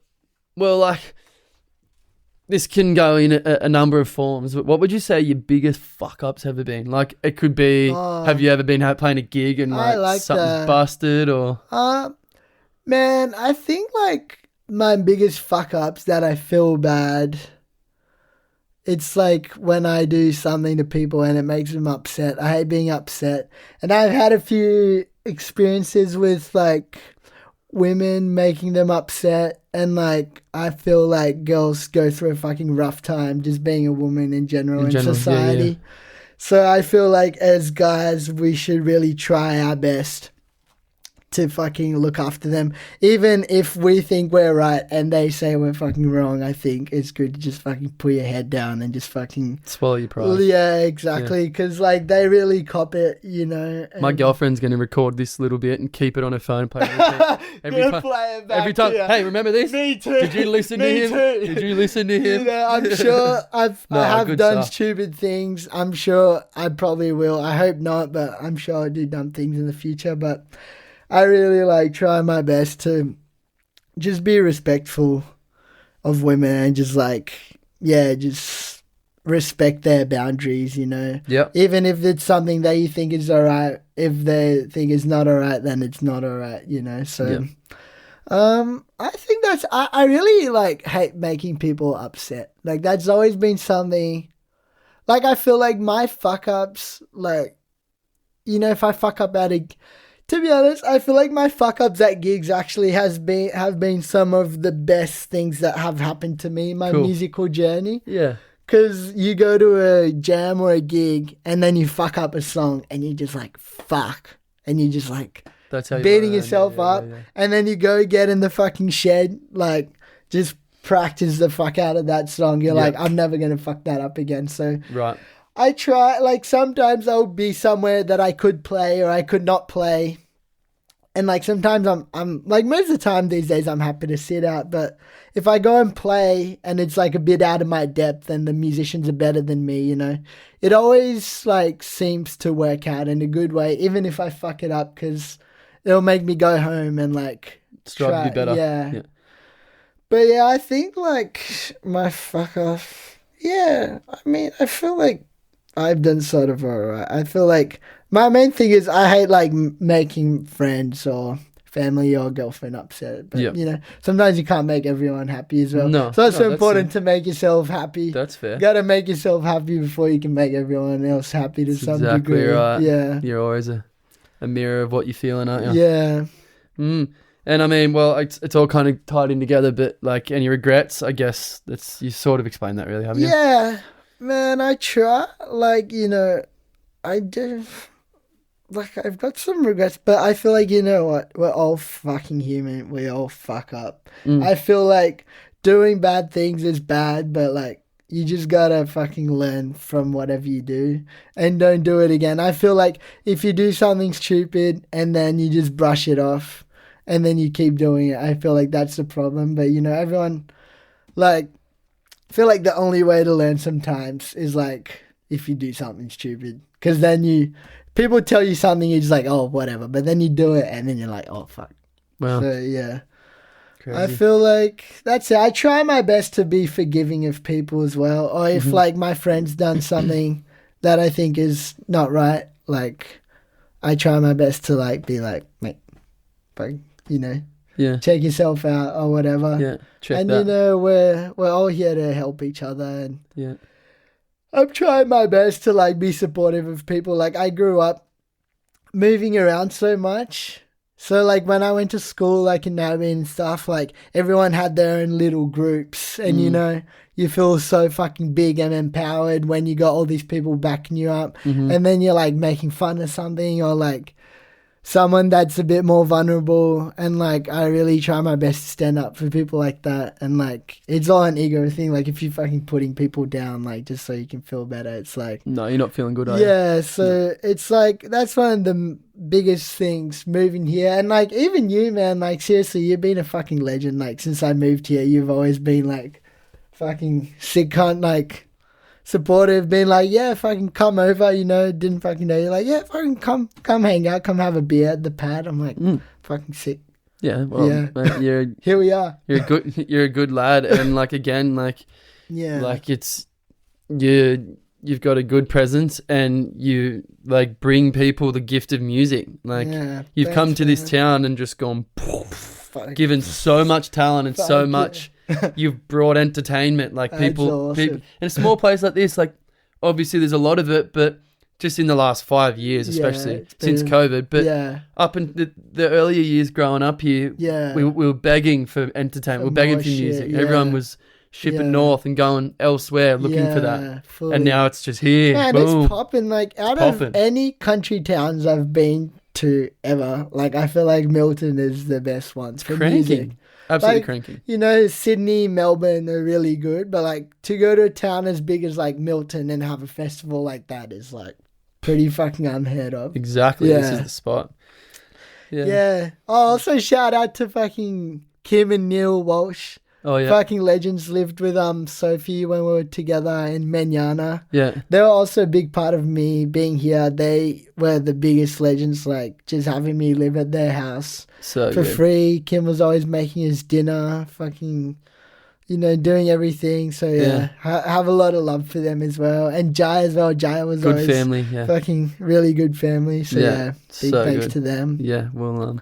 well, like, this can go in a number of forms, but what would you say your biggest fuck-ups ever been? Like, it could be, have you ever been playing a gig and like something's busted or? Man, I think like my biggest fuck-ups that I feel bad, it's like when I do something to people and it makes them upset. I hate being upset. And I've had a few experiences with like women making them upset, and like I feel like girls go through a fucking rough time just being a woman in general in society. Yeah. So I feel like as guys we should really try our best to fucking look after them, even if we think we're right and they say we're fucking wrong. I think it's good to just fucking put your head down and just fucking Swallow your pride. yeah, exactly, because like they really cop it, you know. My girlfriend's going to record this little bit and keep it on her phone. Play it every time. Hey, remember this? Me too. Did you listen to him? Did you listen to him? You know, I'm sure I have good done stuff. stupid things. I'm sure I probably will. I hope not, but I'm sure I'll do dumb things in the future. But I really like try my best to just be respectful of women and just like, yeah, just respect their boundaries, you know. Yep. Even if it's something that you think is alright, if they think it's not alright, then it's not alright, you know. So, I think that's, I really like hate making people upset. Like that's always been something, like I feel like my fuck ups, like, you know, if I fuck up to be honest, I feel like my fuck ups at gigs actually have been some of the best things that have happened to me in my musical journey. Yeah. Because you go to a jam or a gig and then you fuck up a song and you just like, fuck. And you just like That's how beating yourself up. Yeah. And then you go get in the fucking shed, like just practice the fuck out of that song. You're like, I'm never going to fuck that up again. So right. I try, like sometimes I'll be somewhere that I could play or I could not play. And like sometimes I'm like most of the time these days I'm happy to sit out. But if I go and play and it's like a bit out of my depth and the musicians are better than me, you know, it always like seems to work out in a good way, even if I fuck it up, because it'll make me go home and like strive to be better. Yeah. But yeah, I think like my fuck off. Yeah, I mean, I feel like I've done sort of alright. I feel like my main thing is I hate like making friends or family or girlfriend upset. But you know, sometimes you can't make everyone happy as well. No, so it's so important to make yourself happy. That's fair. You gotta make yourself happy before you can make everyone else happy to That's some exactly degree. right. Yeah. You're always a mirror of what you're feeling, aren't you? Yeah. And I mean, well, it's all kind of tied in together, but like any regrets, I guess you sort of explained that really, haven't you? Yeah. Man, I try. Like, you know, I do. Like, I've got some regrets, but I feel like, you know what? We're all fucking human. We all fuck up. I feel like doing bad things is bad, but like, you just gotta fucking learn from whatever you do and don't do it again. I feel like if you do something stupid and then you just brush it off and then you keep doing it, I feel like that's the problem. But, you know, everyone, like, I feel like the only way to learn sometimes is like if you do something stupid, because then people tell you something, you're just like, oh, whatever, but then you do it and then you're like, oh, fuck. Wow. So yeah, crazy. I feel like that's it. I try my best to be forgiving of people as well, or if like my friend's done something that I think is not right, like I try my best to like be like, mate, like, you know. Yeah. Check yourself out or whatever. Yeah. Check and that. you know, we're all here to help each other, and yeah. I'm trying my best to like be supportive of people. Like I grew up moving around so much. So like when I went to school like in Nairobi and stuff, like everyone had their own little groups, and you know, you feel so fucking big and empowered when you got all these people backing you up, and then you're like making fun of something or like someone that's a bit more vulnerable, and like I really try my best to stand up for people like that. And like it's all an ego thing. Like if you're fucking putting people down like just so you can feel better, it's like, no, you're not feeling good, are you? Yeah, so it's like that's one of the biggest things moving here. And like even you, man, like seriously, you've been a fucking legend. Like since I moved here, you've always been like fucking sick cunt, like supportive, being like, yeah, fucking come over, you know, didn't fucking know you, like, yeah, fucking come hang out, come have a beer at the pad. I'm like, fucking sick. Yeah, well, Yeah. mate, Here we are. you're a good lad, and like again, like Yeah, like it's you've got a good presence, and you like bring people the gift of music. Like you've come to this town and just gone, given so much talent and so much. You've brought entertainment, like people, awesome. in a small place like this. Like obviously there's a lot of it, but just in the last 5 years, especially since COVID. But up in the earlier years growing up here, we were begging for entertainment. We were begging for music. Everyone was shipping north and going elsewhere looking for that. Fully. And now it's just here. Man, Boom. it's popping. Like out of any country towns I've been to ever, like I feel like Milton is the best one for music. Absolutely like, cranking. You know, Sydney, Melbourne are really good, but like to go to a town as big as like Milton and have a festival like that is like pretty fucking unheard of. Exactly. This is the spot. Yeah. Oh, also shout out to fucking Kim and Neil Walsh. Oh yeah. Fucking legends. Lived with Sophie when we were together in Menyana. Yeah. They were also a big part of me being here. They were the biggest legends, like just having me live at their house for free. Kim was always making us dinner, fucking, you know, doing everything. So have a lot of love for them as well. And Jai as well. Jai was good always family. fucking really good family. So big thanks to them. Yeah. Well,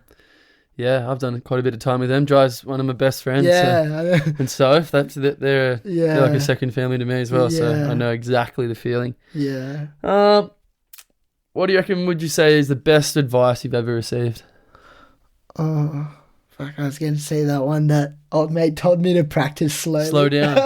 I've done quite a bit of time with them. Jai's one of my best friends. Yeah. And so they're like a second family to me as well. So I know exactly the feeling. Yeah. What do you reckon, would you say is the best advice you've ever received? Oh, fuck, I was going to say that one that old mate told me to practice slowly. Slow down.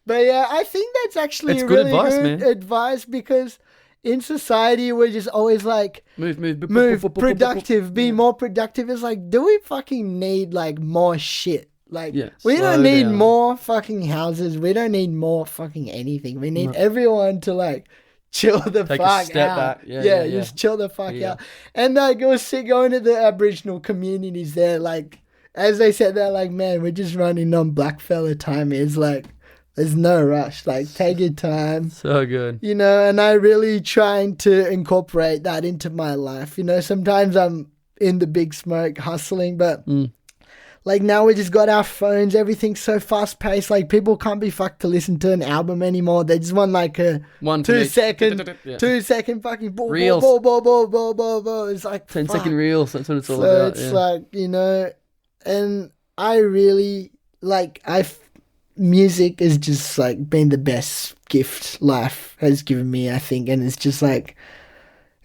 But yeah, I think that's actually really good advice, because in society, we're just always like, move, productive, be more productive. It's like, do we fucking need like more shit? Like, we don't need more fucking houses. We don't need more fucking anything. We need everyone to like chill the fuck out. Back. Just chill the fuck out. And like, it was sick going to the Aboriginal communities there. Like, as they said, they're like, man, we're just running on blackfella time. It's like, there's no rush. Like, take your time. So good. You know, and I really trying to incorporate that into my life. You know, sometimes I'm in the big smoke hustling, but like now we just got our phones, everything's so fast paced, like people can't be fucked to listen to an album anymore. They just want like a 2 second Yeah. 2 second fucking ball, Reels. ball. It's like 10-second reels, that's what it's all so about. it's like, you know, and I really like music has just like been the best gift life has given me, I think. And it's just like,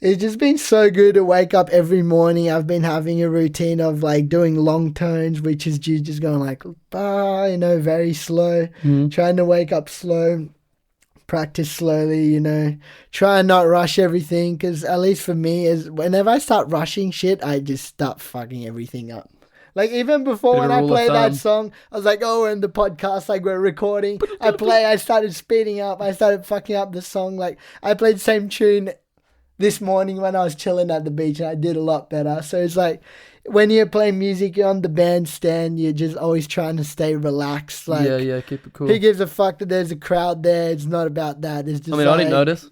it's just been so good to wake up every morning. I've been having a routine of like doing long tones, which is just going like, you know, very slow, trying to wake up slow, practice slowly, you know, try and not rush everything. Because at least for me, is whenever I start rushing shit, I just start fucking everything up. Like, even before when I played that song, I was like, oh, we're in the podcast, like, we're recording. I started speeding up. I started fucking up the song. Like, I played the same tune this morning when I was chilling at the beach, and I did a lot better. So it's like, when you're playing music, you're on the bandstand, you're just always trying to stay relaxed. Like, yeah, keep it cool. Who gives a fuck that there's a crowd there? It's not about that. It's just I mean, I didn't notice.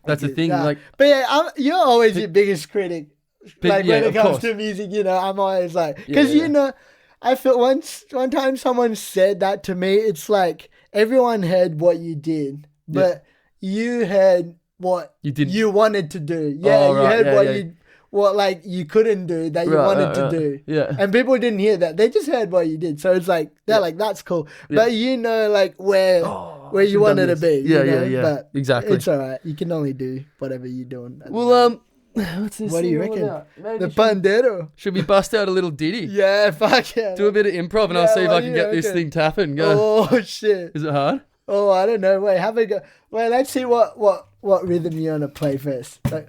That's the thing. Like, but yeah, you're always your biggest critic. Like, when it comes course. to music, you know, I'm always like, because you know, I feel one time someone said that to me. It's like everyone heard what you did, but you heard what you wanted to do. Yeah, you heard what like you couldn't do that you wanted to do. Yeah, and people didn't hear that. They just heard what you did. So it's like they're like, that's cool, but you know, like where you wanted to be. Yeah. But exactly. It's all right. You can only do whatever you're doing. Well, what's this? What do you reckon? The Pandero. Should we bust out a little ditty? Yeah, fuck yeah. Do a bit of improv, and I'll see if I can get this thing tapping. Go. Oh shit. Is it hard? Oh, I don't know. Wait, have a go. Wait, let's see what rhythm you want to play first. Like,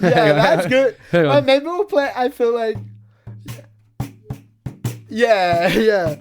yeah, that's good. Hang on. Maybe we'll play. I feel like. Yeah.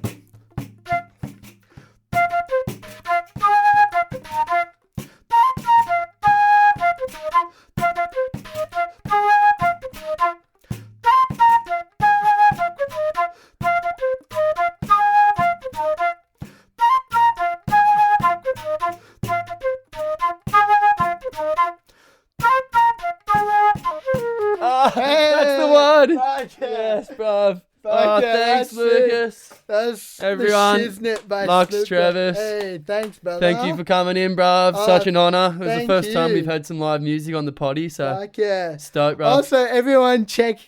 That's the one. Fuck yeah. Yes, bruv. Fuck yeah, thanks, that's Lucas. That's Everyone, the shiznit by Lux Slipper. Trevis. Hey, thanks, brother. Thank you for coming in, bruv. Such an honour. It was the thank first time you. we've had some live music on the potty, so Fuck yeah. stoked, bruv. Also, everyone check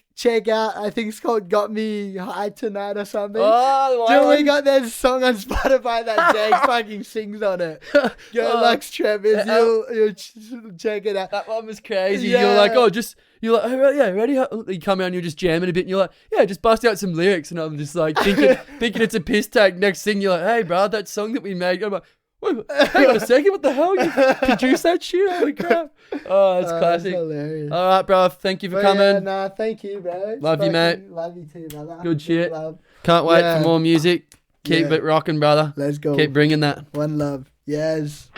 out. I think it's called "Got Me High Tonight" or something. Oh, Dude, we got this song on Spotify that Jake fucking sings on it. Go Lux Trevis, you'll check it out. That one was crazy. Yeah. You're like, oh, yeah, ready? You come out and you're just jamming a bit, and you're like, yeah, just bust out some lyrics, and I'm just like thinking it's a piss take. Next thing you're like, hey, bro, that song that we made. I'm like, wait, hang on a second, what the hell? You produced that shit? Holy crap! Oh, that's classic. That's hilarious. All right, bro. Thank you for coming. Yeah, thank you, bro. Love you, mate. Love you too, brother. Good shit. Love. Can't wait for more music. Keep Yeah. it rocking, brother. Let's go. Keep bringing that. One love. Yes.